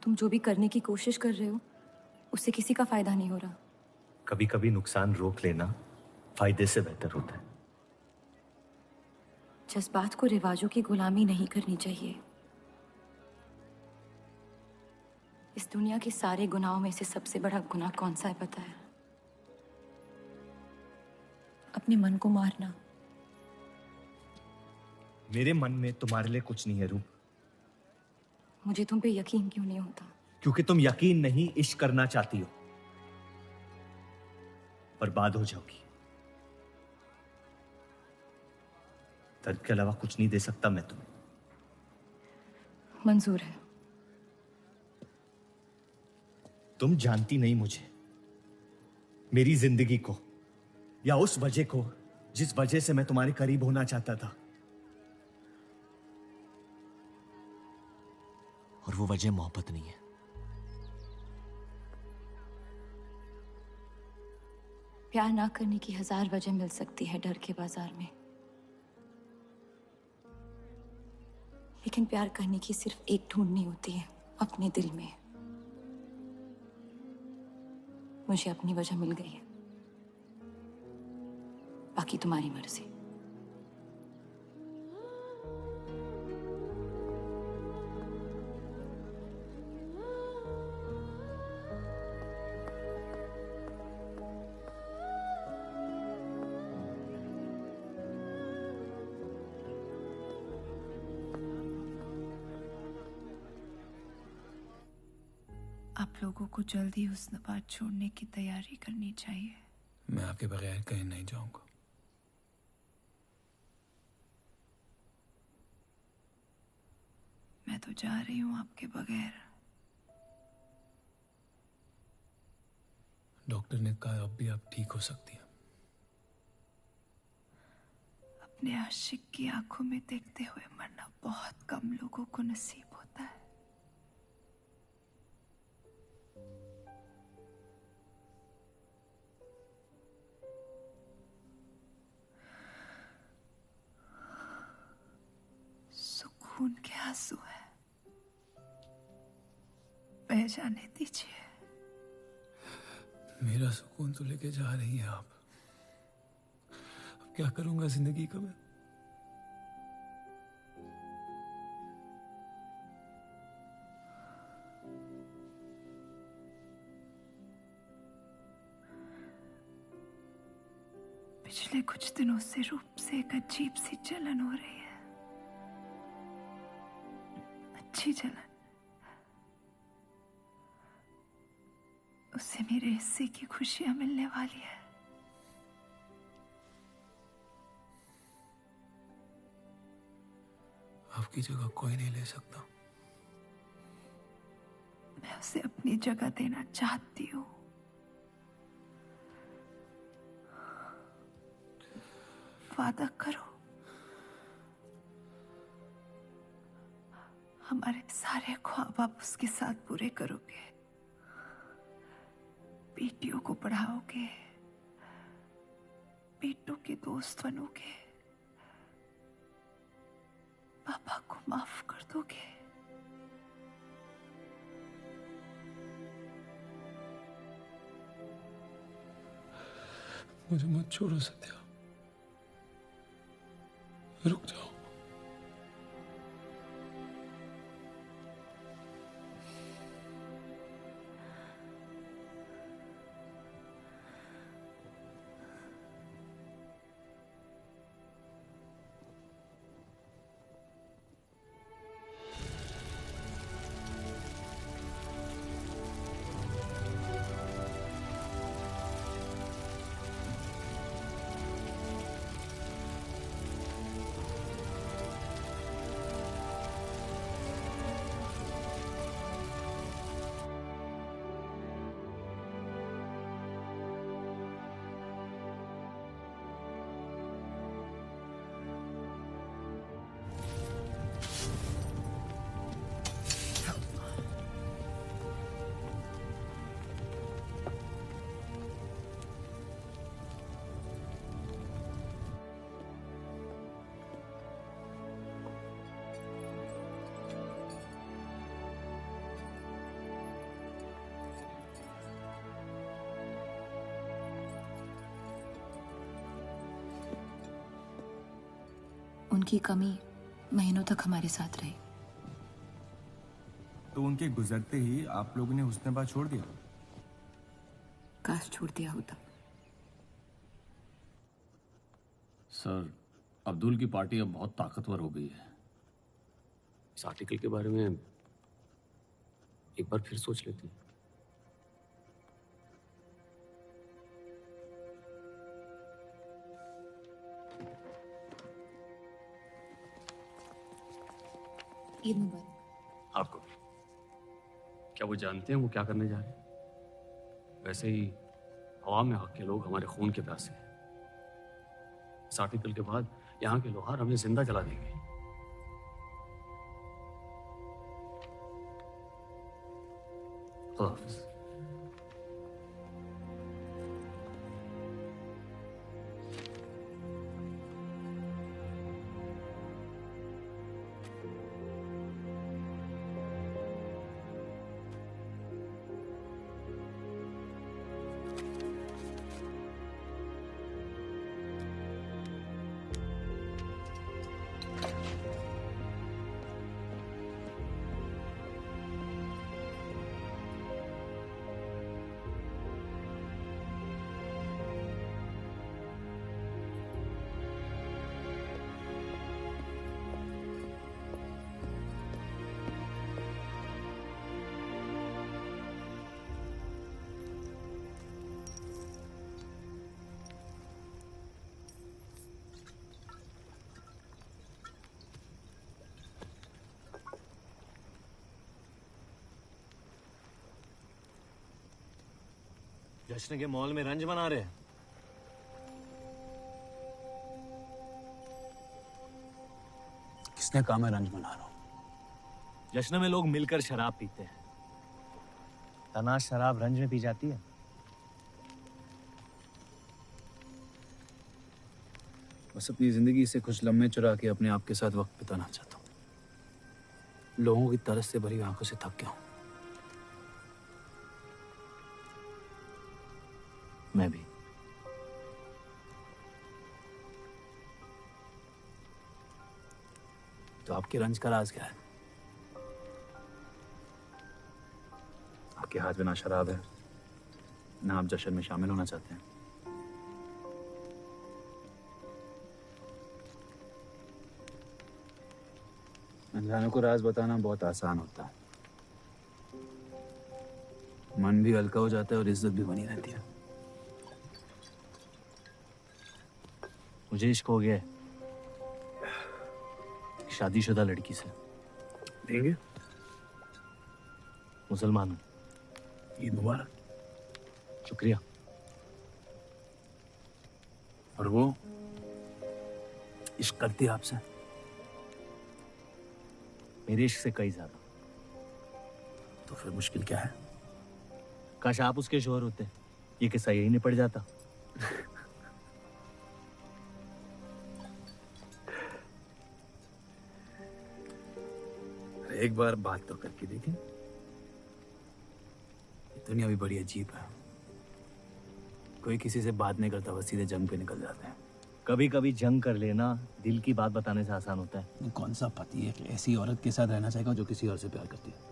तुम जो भी करने की कोशिश कर रहे हो उससे किसी का फायदा नहीं हो रहा। कभी कभी नुकसान रोक लेना फायदे से बेहतर होता है। जज्बात को रिवाजों की गुलामी नहीं करनी चाहिए। इस दुनिया के सारे गुनाहों में से सबसे बड़ा गुनाह कौन सा है पता है? अपने मन को मारना। मेरे मन में तुम्हारे लिए कुछ नहीं है रूप। मुझे तुम पे यकीन क्यों नहीं होता? क्योंकि तुम यकीन नहीं इश्क करना चाहती हो। बर्बाद हो जाओगी। दर्द के अलावा कुछ नहीं दे सकता मैं तुम्हें। मंजूर है। तुम जानती नहीं मुझे, मेरी जिंदगी को, या उस वजह को जिस वजह से मैं तुम्हारे करीब होना चाहता था। और वो वजह मोहब्बत नहीं है। प्यार ना करने की 1000 वजह मिल सकती है डर के बाजार में, लेकिन प्यार करने की सिर्फ एक ढूंढनी होती है, अपने दिल में। मुझे अपनी वजह मिल गई है, बाकी तुम्हारी मर्जी। आप लोगों को जल्दी हुस्नाबाद छोड़ने की तैयारी करनी चाहिए। मैं आपके बगैर कहीं नहीं जाऊंगा। मैं तो जा रही हूँ आपके बगैर। डॉक्टर ने कहा अब भी आप ठीक हो सकती हैं। अपने आशिक की आंखों में देखते हुए मरना बहुत कम लोगों को नसीब होता है। सुकून के आंसू है, बह जाने दीजिए। मेरा सुकून तो लेके जा रही हैं आप। अब क्या करूंगा जिंदगी का मैं? पिछले कुछ दिनों से रूप से एक अजीब सी जलन हो रही है, अच्छी जलन। उससे मेरे हिस्से की खुशियां मिलने वाली है। आपकी जगह कोई नहीं ले सकता। मैं उसे अपनी जगह देना चाहती हूँ। वादा करो, हमारे सारे ख्वाब आप उसके साथ पूरे करोगे, बेटियों को पढ़ाओगे, बेटों के दोस्त बनोगे, पापा को माफ कर दोगे। मुझे मत छोड़ो सत्या, रुक जाओ। उनकी कमी महीनों तक हमारे साथ रही। तो उनके गुजरते ही आप लोगों ने हुस्नाबाद छोड़ दिया? काश छोड़ दिया होता। सर, अब्दुल की पार्टी अब बहुत ताकतवर हो गई है। इस आर्टिकल के बारे में एक बार फिर सोच लेते हैं। ईद मुबारक। आपको क्या वो जानते हैं वो क्या करने जा रहे हैं? वैसे ही अवाम में हक के लोग हमारे खून के प्यासे हैं। इस आर्टिकल के बाद यहाँ के लोहार हमें जिंदा जला देंगे। खुदा हाफिज। जश्न के मॉल में रंज बना रहे हैं। किसने कहा मैं रंज बना रहा हूं? जश्न में लोग मिलकर शराब पीते हैं। तनाश शराब रंज में पी जाती है। बस अपनी जिंदगी से कुछ लम्हे चुरा के अपने आप के साथ वक्त बिताना चाहता हूँ। लोगों की तरस से भरी आंखों से थक गया हूँ। मैं भी। तो आपके रंज का राज क्या है? आपके हाथ में ना शराब है, ना आप जश्न में शामिल होना चाहते हैं। अनजानों को राज बताना बहुत आसान होता है। मन भी हल्का हो जाता है और इज्जत भी बनी रहती है। मुझे इश्क हो गया है शादीशुदा लड़की से। देंगे? मुसलमान हूं। ईद मुबारक। शुक्रिया। और वो इश्क करती है आपसे? मेरे इश्क से कई ज्यादा। तो फिर मुश्किल क्या है? काश आप उसके शोहर होते, ये किस्सा यही निपट जाता। एक बार बात तो करके देखें। दुनिया भी बड़ी अजीब है। कोई किसी से बात नहीं करता, बस सीधे जंग पे निकल जाते हैं। कभी कभी जंग कर लेना दिल की बात बताने से आसान होता है। कौन सा पति है कि ऐसी औरत के साथ रहना चाहेगा जो किसी और से प्यार करती है?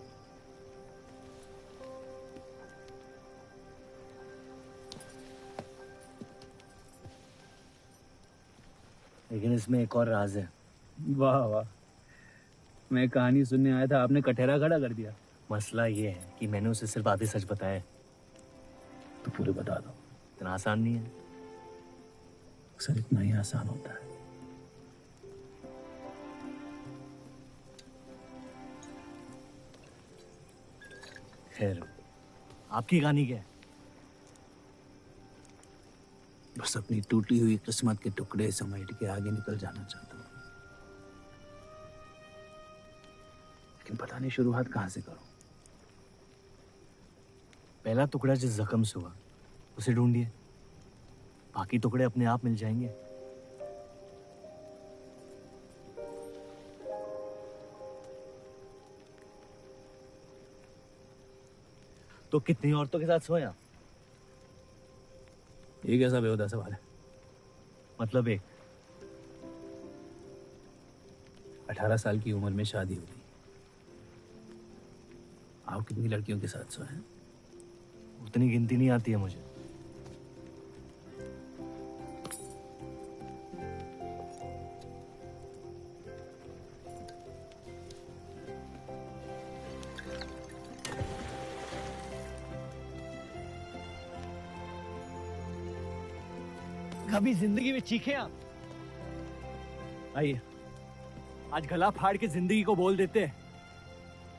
लेकिन इसमें एक और राज है। वाह वाह, मैं कहानी सुनने आया था, आपने कटहरा खड़ा कर दिया। मसला ये है कि मैंने उसे सिर्फ आधे सच बताया। तो पूरे बता दो। इतना आसान नहीं है। अक्सर इतना ही आसान होता है। खैर, आपकी कहानी क्या है? बस अपनी टूटी हुई किस्मत के टुकड़े समेट के आगे निकल जाना चाहता हूँ, लेकिन पता नहीं शुरुआत कहाँ से करूं। पहला टुकड़ा जिस जख्म से हुआ उसे ढूंढिए, बाकी टुकड़े अपने आप मिल जाएंगे। तो कितनी औरतों के साथ सोया? ये कैसा बेहुदा सवाल है? मतलब एक 18 साल की उम्र में शादी हो गई। आप कितनी लड़कियों के साथ सोए हैं? उतनी गिनती नहीं आती है मुझे। कभी जिंदगी में चीखे आप? आइए, आज गला फाड़ के जिंदगी को बोल देते हैं,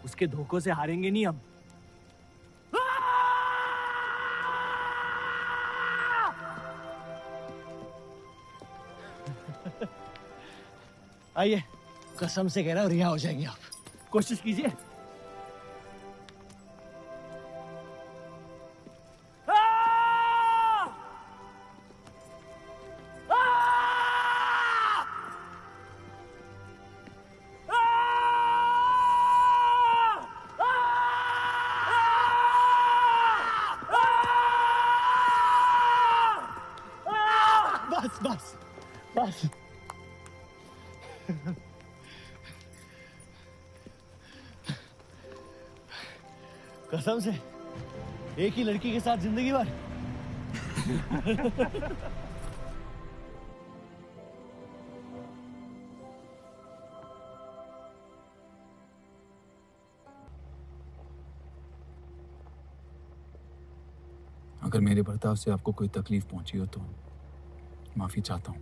उसके धोखों से हारेंगे नहीं हम। आइए, कसम से कह रहा हूं रिहा हो जाएंगे आप। कोशिश कीजिए। बस बस बस। कसम से एक ही लड़की के साथ जिंदगी भर। अगर मेरे बर्ताव से आपको कोई तकलीफ पहुंची हो तो माफी चाहता हूं।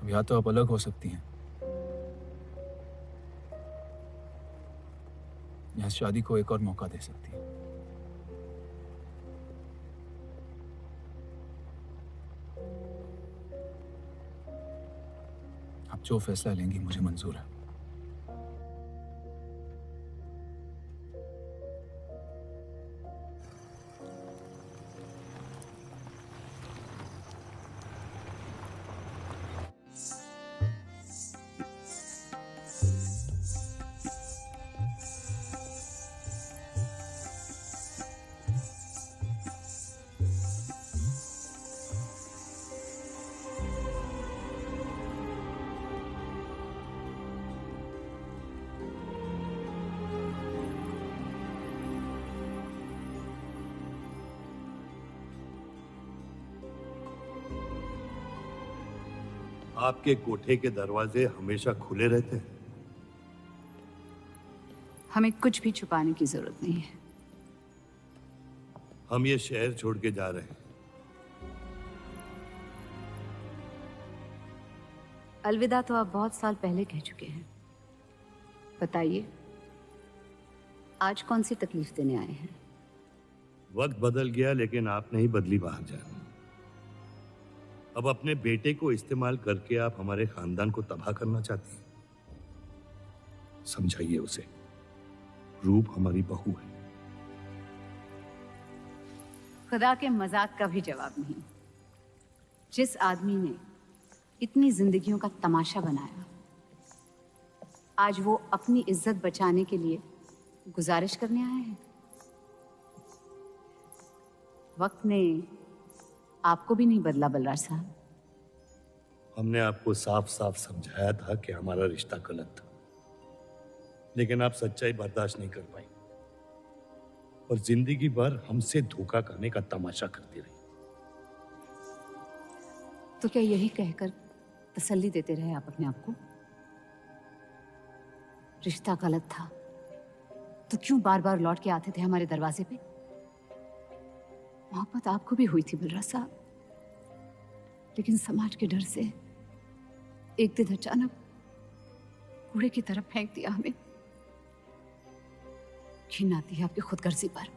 अब या तो आप अलग हो सकती हैं या शादी को एक और मौका दे सकती हैं। आप जो फैसला लेंगी मुझे मंजूर है। आपके कोठे के दरवाजे हमेशा खुले रहते हैं? हमें कुछ भी छुपाने की जरूरत नहीं है। हम ये शहर छोड़ के जा रहे हैं। अलविदा तो आप बहुत साल पहले कह चुके हैं। बताइए, आज कौन सी तकलीफ देने आए हैं? वक्त बदल गया लेकिन आप नहीं बदली बाहर जान। अब अपने बेटे को इस्तेमाल करके आप हमारे खानदान को तबाह करना चाहती हैं। समझाइए उसे, रूप हमारी बहू है। खुदा के मजाक का भी जवाब नहीं। जिस आदमी ने इतनी जिंदगियों का तमाशा बनाया, आज वो अपनी इज्जत बचाने के लिए गुजारिश करने आए हैं। वक्त ने आपको भी नहीं बदला बलराज साहब। हमने आपको साफ साफ समझाया था कि हमारा रिश्ता गलत था, लेकिन आप सच्चाई बर्दाश्त नहीं कर पाई और जिंदगी भर हमसे धोखा करने का तमाशा करती रही। तो क्या यही कहकर तसल्ली देते रहे आप अपने आप को? रिश्ता गलत था तो क्यों बार बार लौट के आते थे हमारे दरवाजे पे? मोहब्बत आपको भी हुई थी बलराज साहब, लेकिन समाज के डर से एक दिन अचानक कूड़े की तरफ फेंक दिया हमें। घिन आती है आपकी खुदगर्जी पर।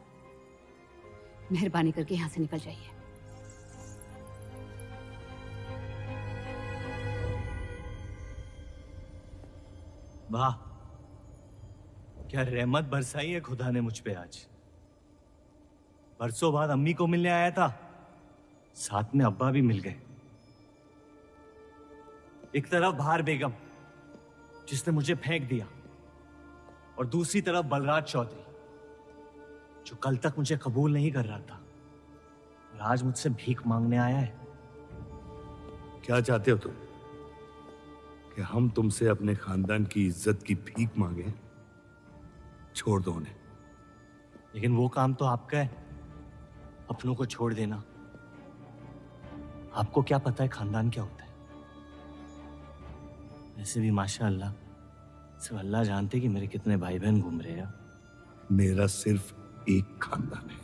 मेहरबानी करके यहां से निकल जाइए। वाह, क्या रहमत बरसाई है खुदा ने मुझ पे आज। बरसों बाद अम्मी को मिलने आया था, साथ में अब्बा भी मिल गए। एक तरफ बहार बेगम जिसने मुझे फेंक दिया और दूसरी तरफ बलराज चौधरी जो कल तक मुझे कबूल नहीं कर रहा था और आज मुझसे भीख मांगने आया है। क्या चाहते हो तुम? कि हम तुमसे अपने खानदान की इज्जत की भीख मांगे? छोड़ दो उन्हें। लेकिन वो काम तो आपका है, अपनों को छोड़ देना। आपको क्या पता है खानदान क्या होता है? वैसे भी माशाअल्लाह सिर्फ अल्लाह जानते कि मेरे कितने भाई बहन घूम रहे हैं। मेरा सिर्फ एक खानदान है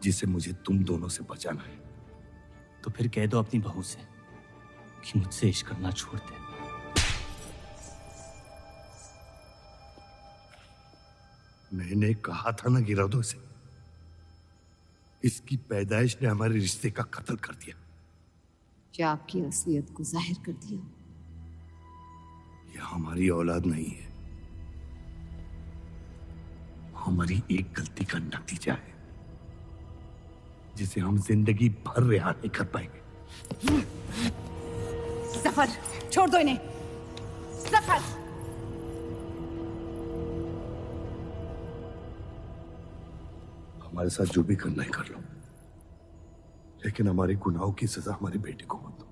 जिसे मुझे तुम दोनों से बचाना है। तो फिर कह दो अपनी बहू से कि मुझसे इश्क करना छोड़ दे। मैंने कहा था ना गिरा दो इसे। इसकी पैदाइश ने हमारे रिश्ते का कत्ल कर दिया। क्या आपकी असलियत को जाहिर कर दिया? यह हमारी औलाद नहीं है, हमारी एक गलती का नतीजा है जिसे हम जिंदगी भर रिहा नहीं कर पाएंगे। जफर, छोड़ दो इन्हें। जफर, हमारे साथ जो भी करना है कर लो, लेकिन हमारे गुनाहों की सजा हमारे बेटे को मत दो।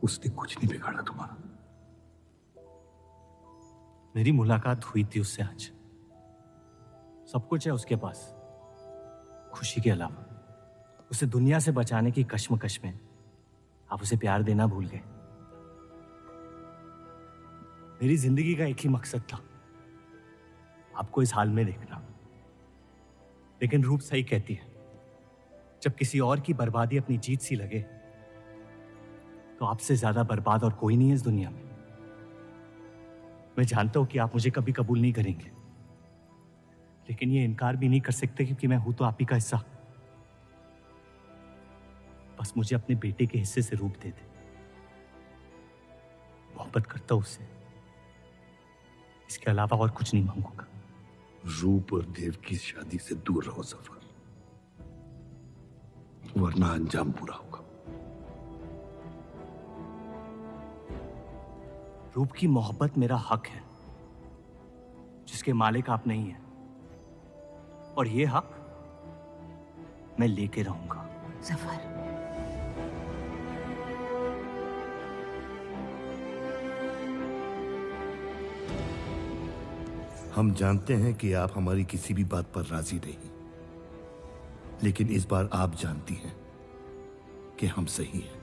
उसने कुछ नहीं बिगाड़ा तुम्हारा। मेरी मुलाकात हुई थी उससे आज। सब कुछ है उसके पास, खुशी के अलावा। उसे दुनिया से बचाने की कश्मकश में आप उसे प्यार देना भूल गए। मेरी जिंदगी का एक ही मकसद था, आपको इस हाल में देखना। लेकिन रूप सही कहती है, जब किसी और की बर्बादी अपनी जीत सी लगे तो आपसे ज्यादा बर्बाद और कोई नहीं है इस दुनिया में। मैं जानता हूं कि आप मुझे कभी कबूल नहीं करेंगे, लेकिन ये इनकार भी नहीं कर सकते क्योंकि मैं हूं तो आप ही का हिस्सा। बस मुझे अपने बेटे के हिस्से से रूप दे दे। मोहब्बत करता हूं उससे, इसके अलावा और कुछ नहीं मांगूंगा। रूप और देव की शादी से दूर रहो सफर, वरना अंजाम बुरा होगा। रूप की मोहब्बत मेरा हक है, जिसके मालिक आप नहीं हैं, और ये हक मैं लेके रहूंगा। जफर, हम जानते हैं कि आप हमारी किसी भी बात पर राजी नहीं, लेकिन इस बार आप जानती हैं कि हम सही हैं।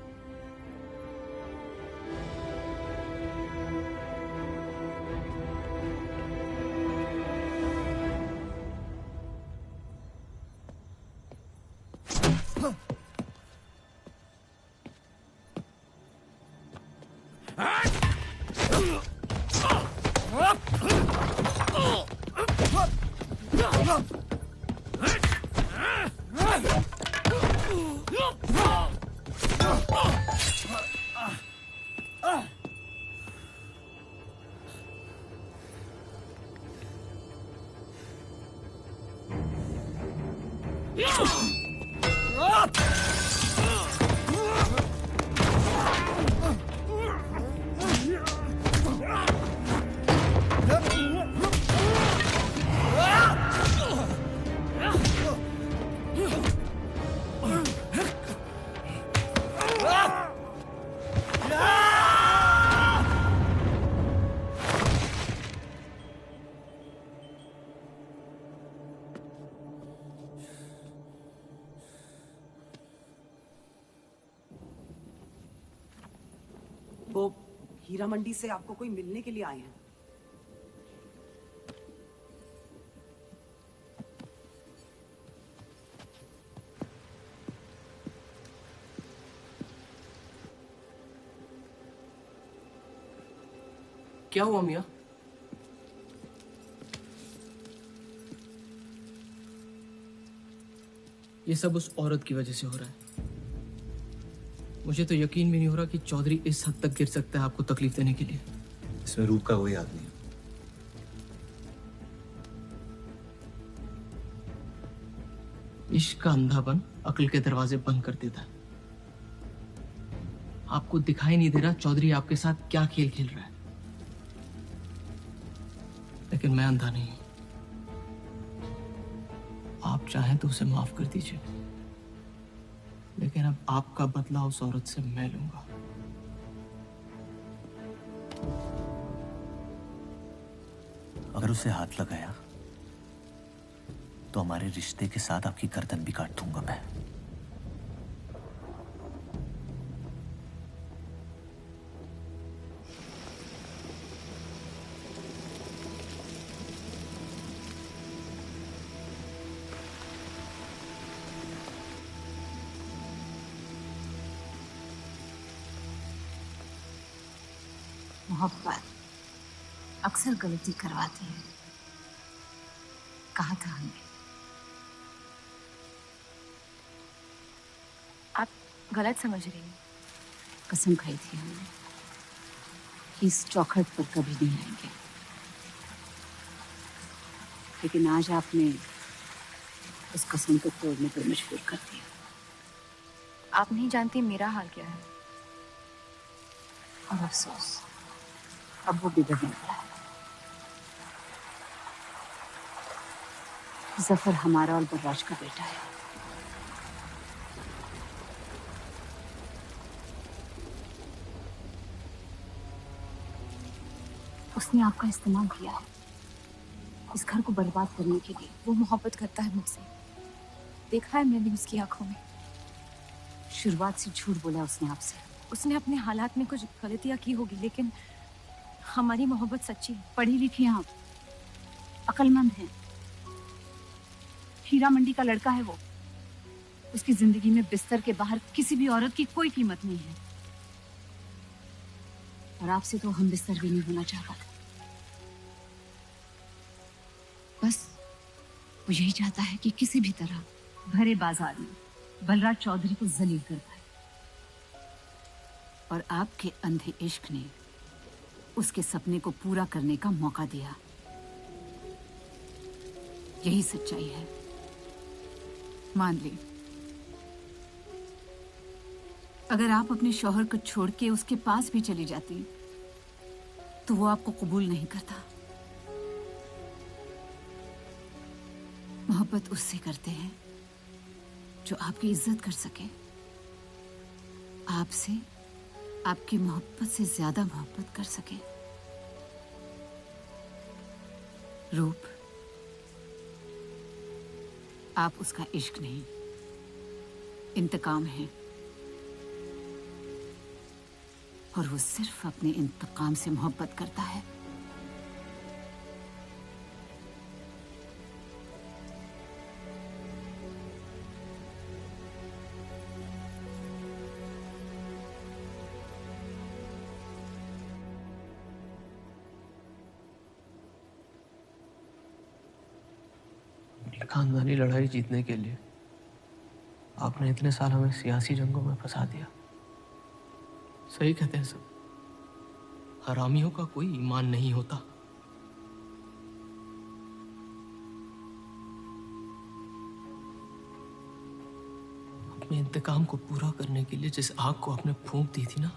वो हीरा मंडी से आपको कोई मिलने के लिए आए हैं। क्या हुआ मियाँ? ये सब उस औरत की वजह से हो रहा है। मुझे तो यकीन भी नहीं हो रहा कि चौधरी इस हद तक गिर सकता है आपको तकलीफ देने के लिए। इसमें रूप का कोई हाथ नहीं। इश्क का अंधापन अक्ल के दरवाजे बंद कर देता है। आपको दिखाई नहीं दे रहा चौधरी आपके साथ क्या खेल खेल रहा है, लेकिन मैं अंधा नहीं हूं। आप चाहें तो उसे माफ कर दीजिए, लेकिन अब आपका बदला उस औरत से मैं लूंगा। अगर उसे हाथ लगाया तो हमारे रिश्ते के साथ आपकी गर्दन भी काट दूंगा मैं। मोहब्बत अक्सर गलती करवाती है। कहा था हमने। आप गलत समझ रही हैं। कसम खाई थी हमने कि इस चौखट पर कभी नहीं आएंगे, लेकिन आज आपने उस कसम को तोड़ने पर मजबूर कर दिया। आप नहीं जानती मेरा हाल क्या है। और अफसोस अब वो बिगड़ने वाला है। जफर हमारा और बर्राज का बेटा है। उसने आपका इस्तेमाल किया है इस घर को बर्बाद करने के लिए। वो मोहब्बत करता है मुझसे, देखा है मैंने उसकी आंखों में। शुरुआत से झूठ बोला उसने आपसे। उसने अपने हालात में कुछ गलतियां की होगी, लेकिन हमारी मोहब्बत सच्ची है। पढ़ी लिखी हैं आप, अक्लमंद हैं। हीरा मंडी का लड़का है वो। उसकी जिंदगी में बिस्तर के बाहर किसी भी औरत की कोई कीमत नहीं है। और आपसे तो हम बिस्तर भी नहीं होना चाहता था। बस वो यही चाहता है कि किसी भी तरह भरे बाजार में बलराज चौधरी को जलील कर पाए। और आपके अंधे इश्क ने उसके सपने को पूरा करने का मौका दिया। यही सच्चाई है, मान ली। अगर आप अपने शौहर को छोड़ के उसके पास भी चली जाती तो वो आपको कबूल नहीं करता। मोहब्बत उससे करते हैं जो आपकी इज्जत कर सके। आपसे, आपकी मोहब्बत से ज्यादा मोहब्बत कर सके। रूप, आप उसका इश्क नहीं, इंतकाम है। और वो सिर्फ अपने इंतकाम से मोहब्बत करता है। खानदानी लड़ाई जीतने के लिए आपने इतने साल हमें सियासी जंगों में फंसा दिया। सही कहते हैं सब, हरामियों का कोई ईमान नहीं होता। अपने इंतकाम को पूरा करने के लिए जिस आग को आपने फूंक दी थी ना,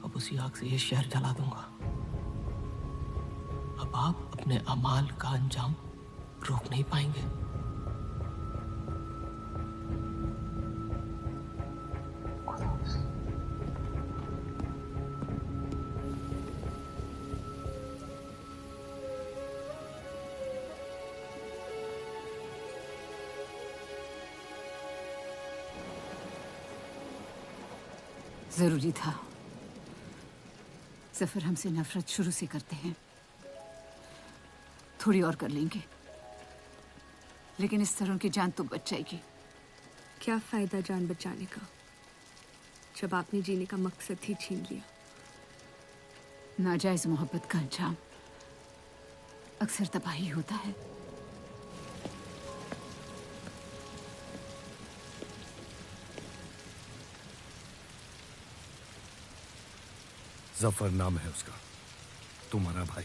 अब उसी आग से ये शहर जला दूंगा। अब आप अपने अमाल का अंजाम रोक नहीं पाएंगे। जरूरी था। जफर हमसे नफरत शुरू से करते हैं। थोड़ी और कर लेंगे, लेकिन इस तरह की जान तो बच जाएगी। क्या फायदा जान बचाने का जब आपने जीने का मकसद ही छीन लिया। नाजायज मोहब्बत का अंजाम अक्सर तबाही होता है। जफर नाम है उसका, तुम्हारा भाई,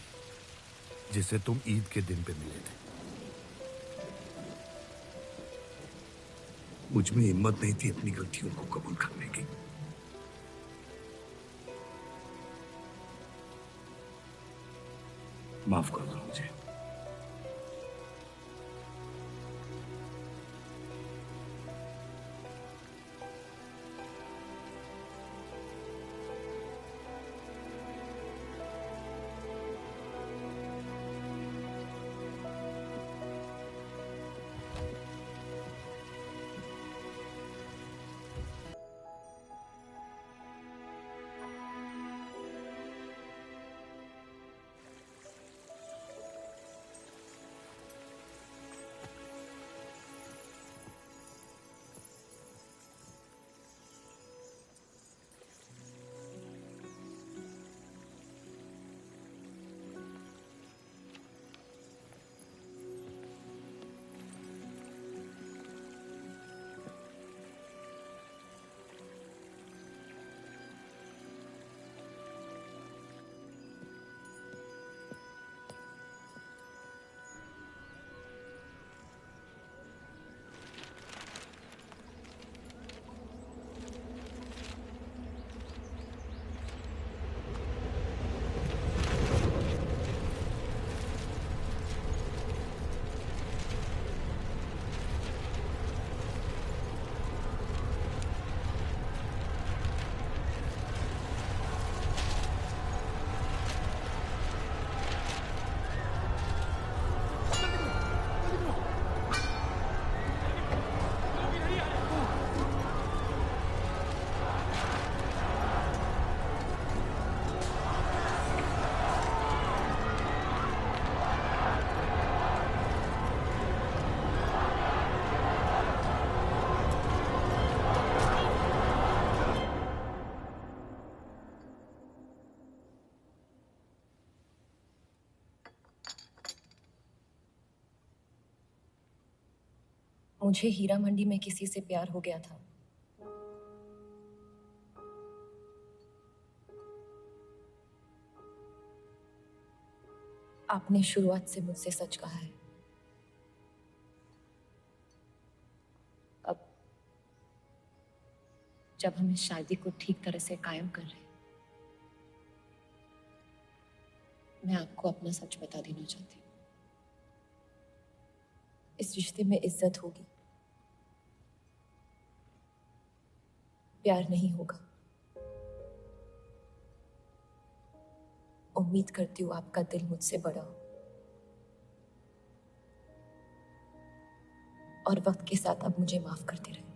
जिसे तुम ईद के दिन पे मिले थे। मुझ में हिम्मत नहीं थी अपनी गलतियों को कबूल करने की। माफ कर दो मुझे। मुझे हीरा मंडी में किसी से प्यार हो गया था। आपने शुरुआत से मुझसे सच कहा है। अब जब हम इस शादी को ठीक तरह से कायम कर रहे हैं, मैं आपको अपना सच बता देना चाहती हूँ। इस रिश्ते में इज्जत होगी, प्यार नहीं होगा। उम्मीद करती हूँ आपका दिल मुझसे बड़ा हो और वक्त के साथ आप मुझे माफ करते रहे।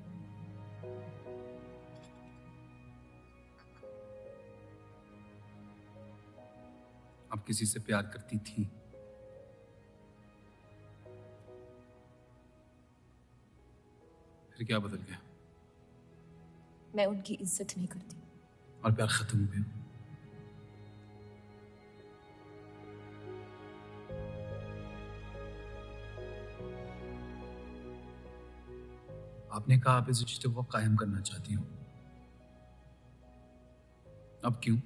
आप किसी से प्यार करती थी? फिर क्या बदल गया? मैं उनकी इज्जत नहीं करती। और प्यार खत्म हो गया? आपने कहा आप इस रिश्ते को कायम करना चाहती हो। अब क्यों?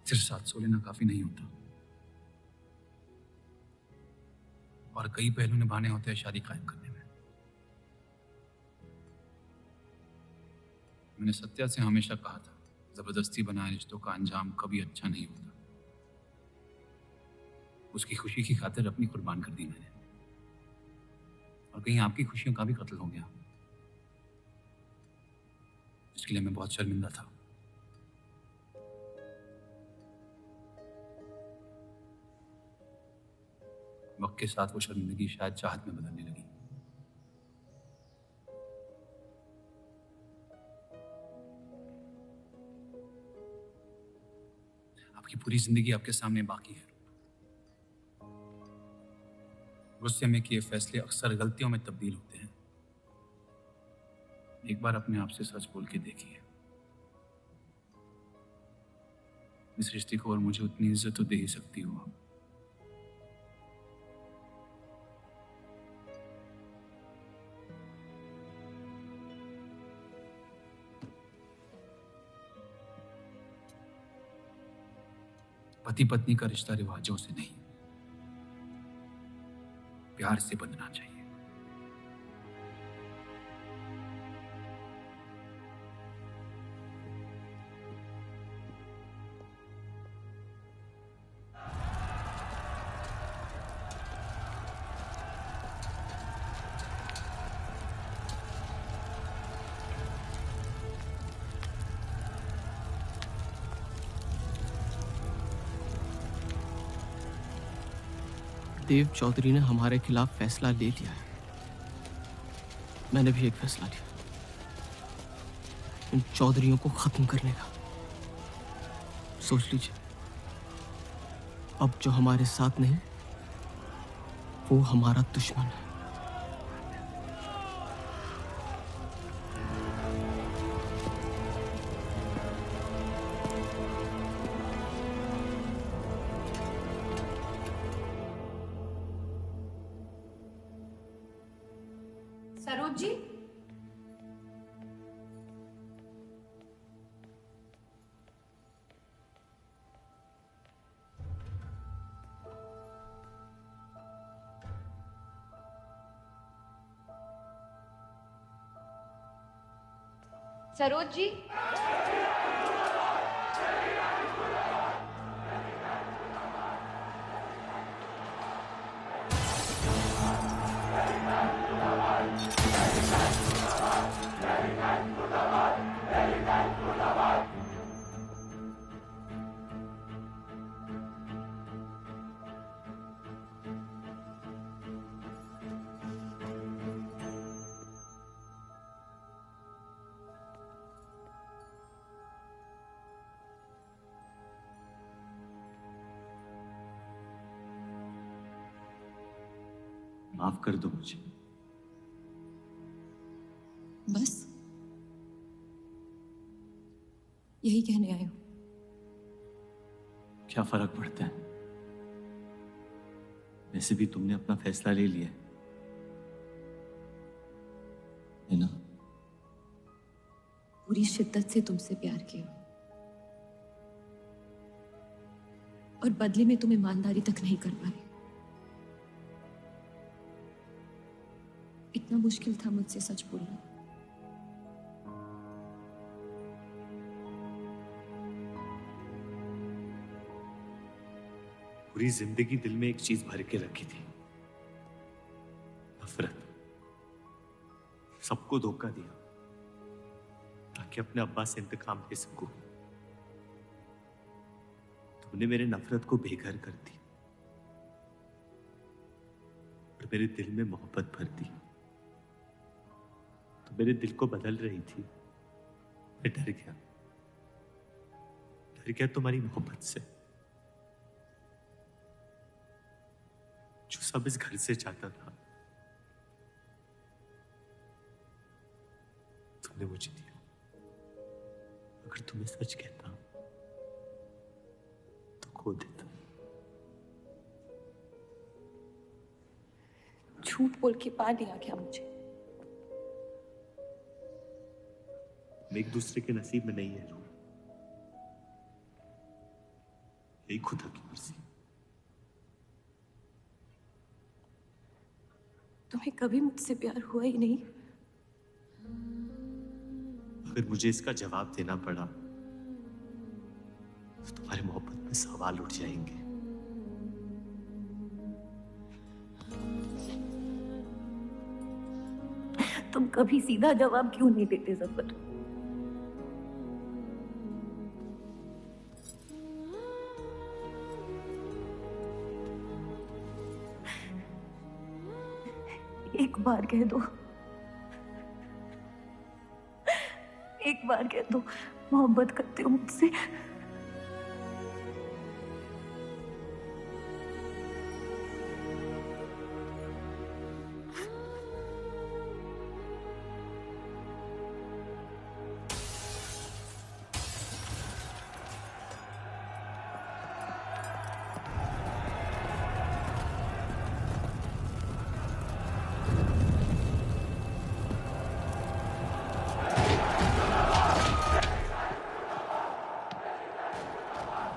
सिर्फ साथ सो लेना काफी नहीं होता, और कई पहलू निभाने होते हैं शादी कायम करने में। मैंने सत्या से हमेशा कहा था, जबरदस्ती बनाए रिश्तों का अंजाम कभी अच्छा नहीं होता। उसकी खुशी की खातिर अपनी कुर्बान कर दी मैंने, और कहीं आपकी खुशियों का भी कत्ल हो गया, इसके लिए मैं बहुत शर्मिंदा था। वक्त के साथ वो शर्मिंदगी शायद चाहत में बदलने लगी। आपकी पूरी जिंदगी आपके सामने बाकी है। गुस्से में किए फैसले अक्सर गलतियों में तब्दील होते हैं। एक बार अपने आप से सच बोल के देखिए, इस रिश्ते को और मुझे उतनी इज्जत तो दे ही सकती हो। पति पत्नी का रिश्ता रिवाजों से नहीं, प्यार से बंधना चाहिए। देव चौधरी ने हमारे खिलाफ फैसला ले लिया है। मैंने भी एक फैसला लिया, इन चौधरियों को खत्म करने का। सोच लीजिए, अब जो हमारे साथ नहीं, वो हमारा दुश्मन है। सरोज जी, सरोज जी, माफ कर दो मुझे। बस यही कहने आए हो? क्या फर्क पड़ता है? वैसे भी तुमने अपना फैसला ले लिया है ना? पूरी शिद्दत से तुमसे प्यार किया और बदले में तुम ईमानदारी तक नहीं कर पाए। इतना मुश्किल था मुझसे सच बोलना। पूरी जिंदगी दिल में एक चीज भर के रखी थी, नफरत। सबको धोखा दिया ताकि अपने अब्बा से इंतकाम ले सकूं। तुमने मेरे नफरत को बेघर कर दी और मेरे दिल में मोहब्बत भर दी। तो मेरे दिल को बदल रही थी। मैं डर गया तुम्हारी मोहब्बत से, जो सब इस घर से चाहता था तुमने मुझे दिया। अगर तुम्हें सच कहता तो खो देता। झूठ बोल के पा लिया क्या मुझे? हम एक दूसरे के नसीब में नहीं है रूह, यही खुदा की मर्जी। तुम्हें कभी मुझसे प्यार हुआ ही नहीं। अगर मुझे इसका जवाब देना पड़ा तो तुम्हारी मोहब्बत में सवाल उठ जाएंगे। तुम कभी सीधा जवाब क्यों नहीं देते जफर? एक बार कह दो, एक बार कह दो मोहब्बत करते हो मुझसे।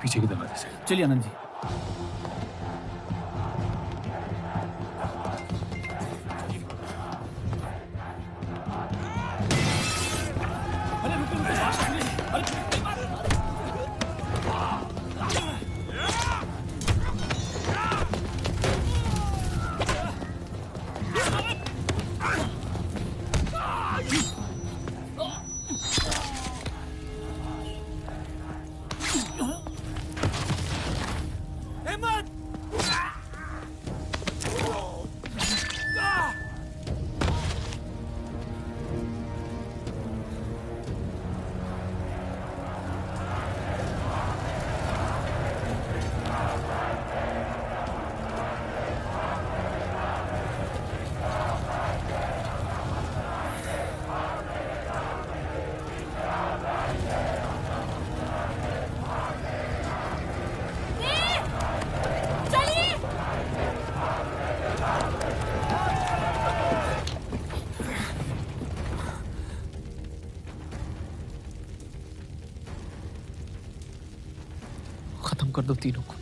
पीछे के दरवाजे से। चलिए आनंद जी। खत्म कर दो तीनों को।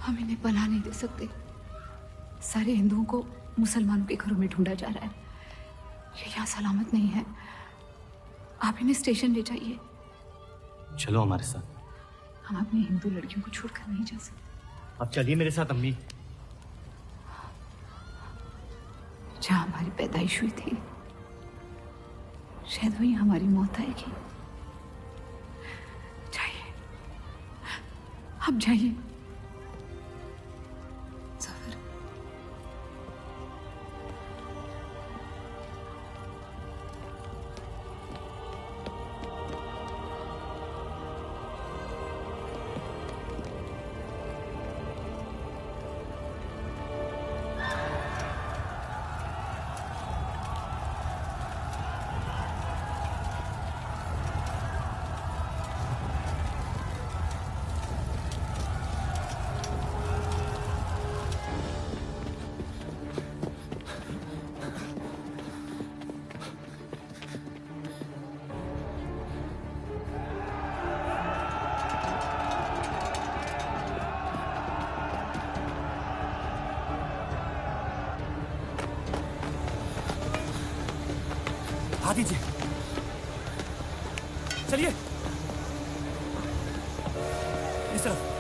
हम इन्हें पनाह नहीं दे सकते। सारे हिंदुओं को मुसलमानों के घरों में ढूंढा जा रहा है। ये यहाँ सलामत नहीं है। आप इन्हें स्टेशन ले जाइए। चलो हमारे साथ। हम अपनी हिंदू लड़कियों को छोड़कर नहीं जा सकते। अब चलिए मेरे साथ अम्मी। जहाँ हमारी पैदाइश हुई थी शायद वहीं हमारी मौत आएगी। जाइए, आप जाइए। आ दीजिए, चलिए इस तरफ।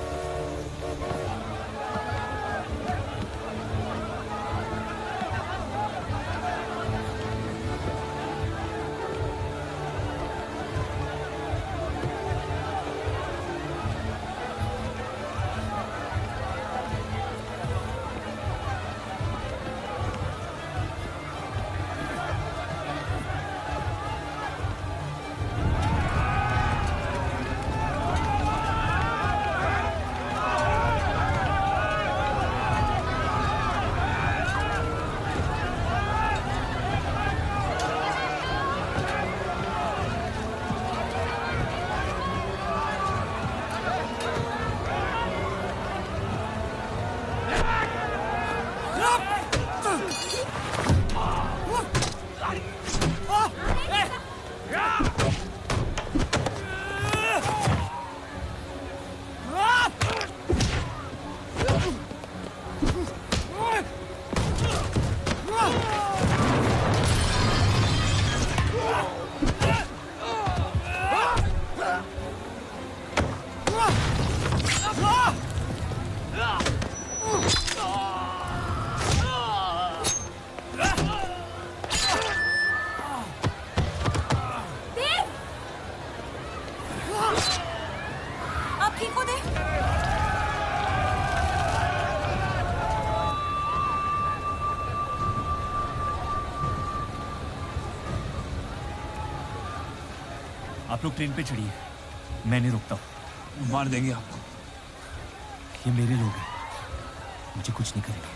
आप लोग ट्रेन पे चढ़िए, मैं नहीं रुकता हूँ। मार देंगे आपको। ये मेरे लोग हैं, मुझे कुछ नहीं करेंगे।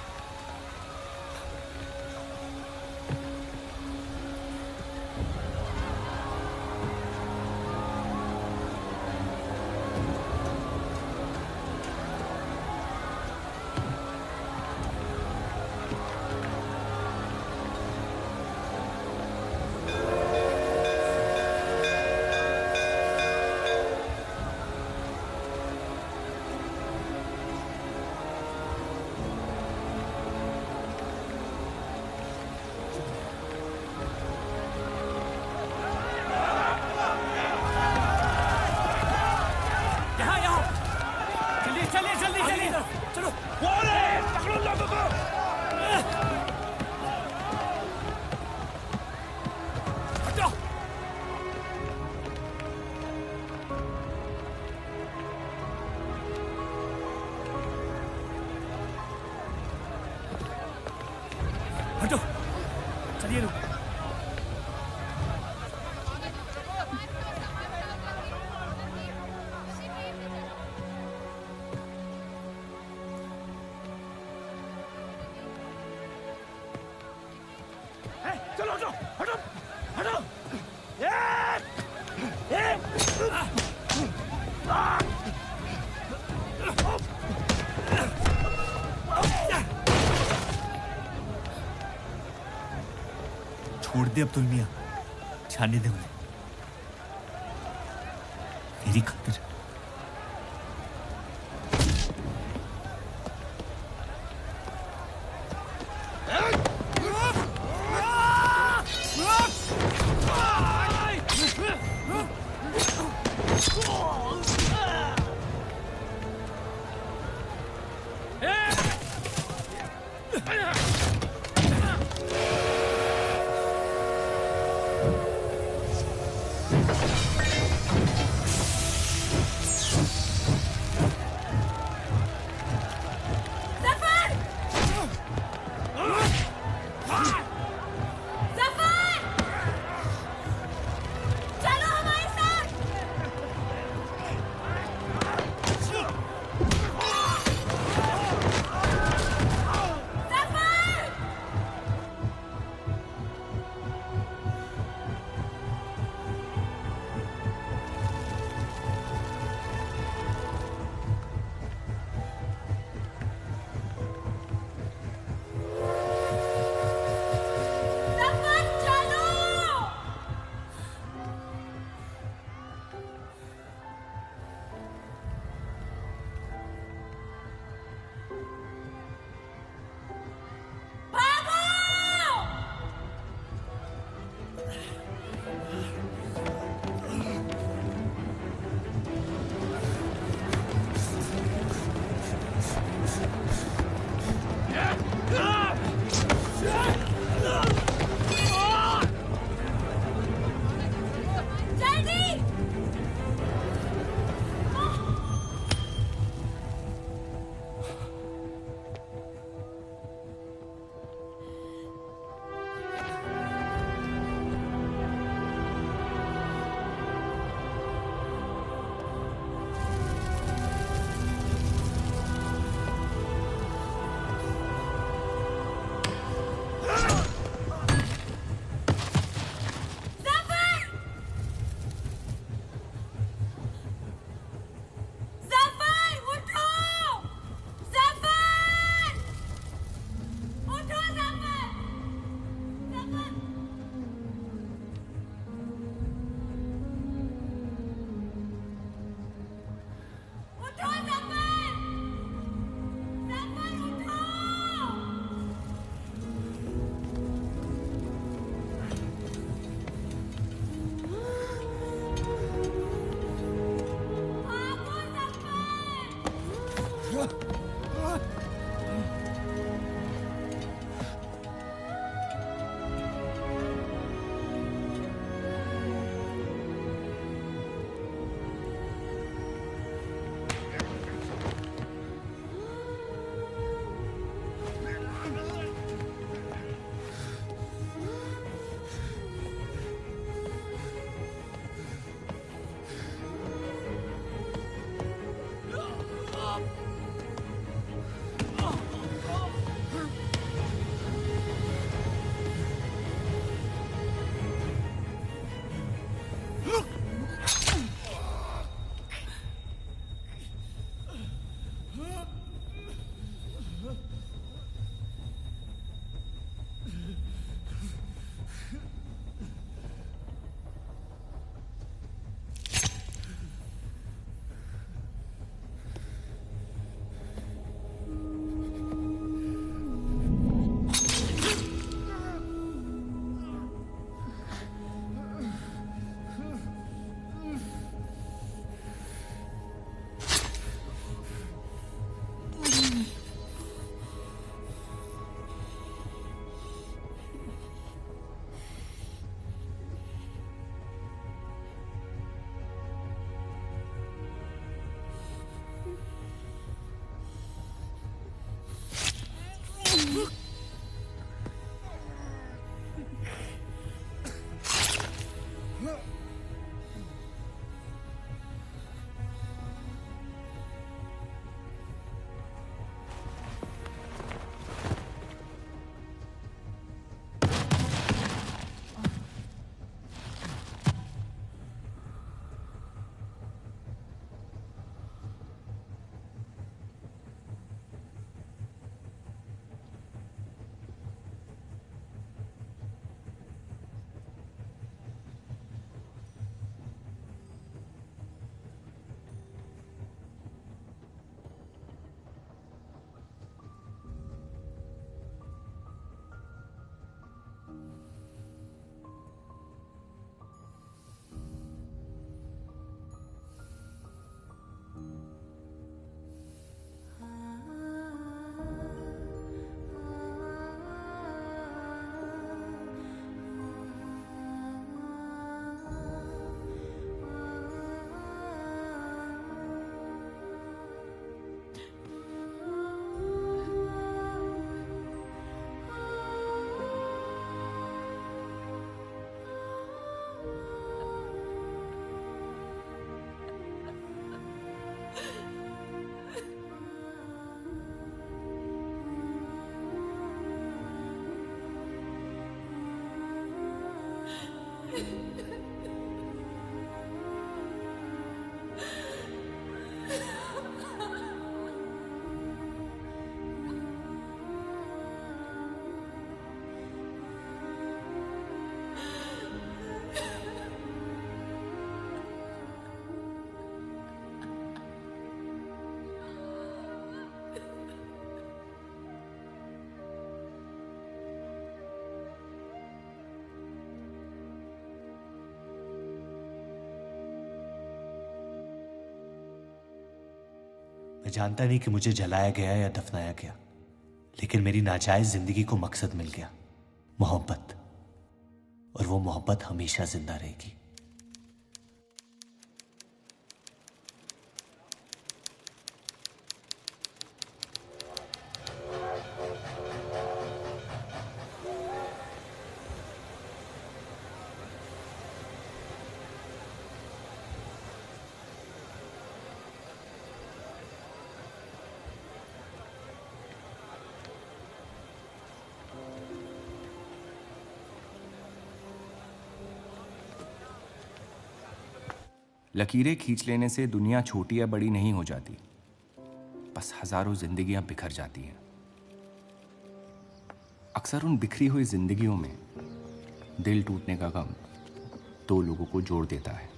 हटो, चलिए लोग। चलो हटो, हटो, हटो। छोड़ दे अब्दुल मियां, जाने दे उन्हें मेरी खातिर। मैं जानता नहीं कि मुझे जलाया गया या दफनाया गया, लेकिन मेरी नाजायज जिंदगी को मकसद मिल गया, मोहब्बत। और वो मोहब्बत हमेशा जिंदा रहेगी। लकीरें खींच लेने से दुनिया छोटी या बड़ी नहीं हो जाती, बस हजारों जिंदगियां बिखर जाती हैं। अक्सर उन बिखरी हुई जिंदगियों में दिल टूटने का गम दो लोगों को जोड़ देता है।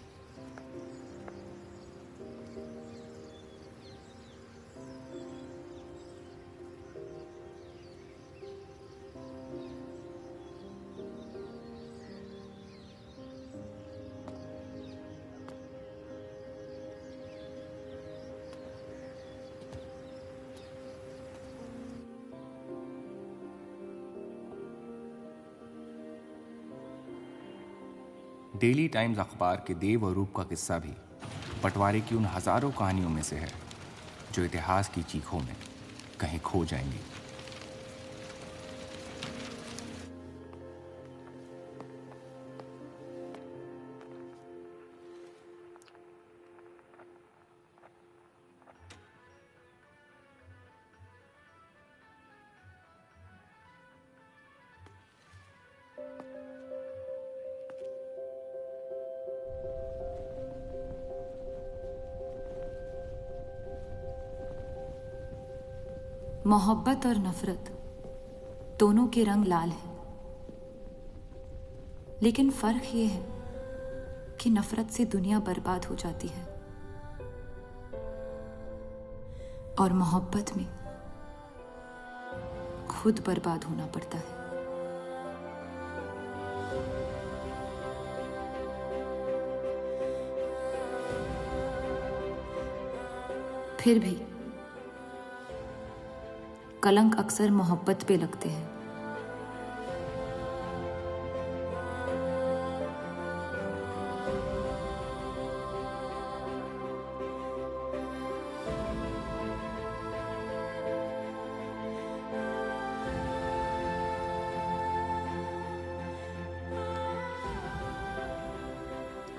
डेली टाइम्स अखबार के देव और रूप का किस्सा भी बंटवारे की उन हजारों कहानियों में से है जो इतिहास की चीखों में कहीं खो जाएंगी। मोहब्बत और नफरत दोनों के रंग लाल हैं, लेकिन फर्क ये है कि नफरत से दुनिया बर्बाद हो जाती है और मोहब्बत में खुद बर्बाद होना पड़ता है। फिर भी कलंक अक्सर मोहब्बत पे लगते हैं।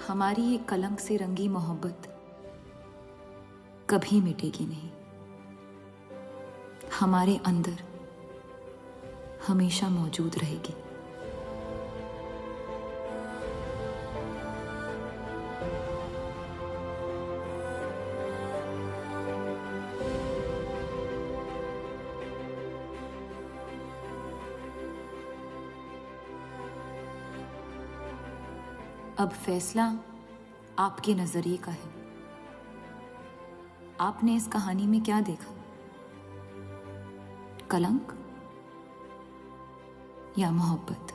हमारी ये कलंक से रंगी मोहब्बत कभी मिटेगी नहीं, हमारे अंदर हमेशा मौजूद रहेगी। अब फैसला आपके नजरिए का है। आपने इस कहानी में क्या देखा? कलंक या मोहब्बत?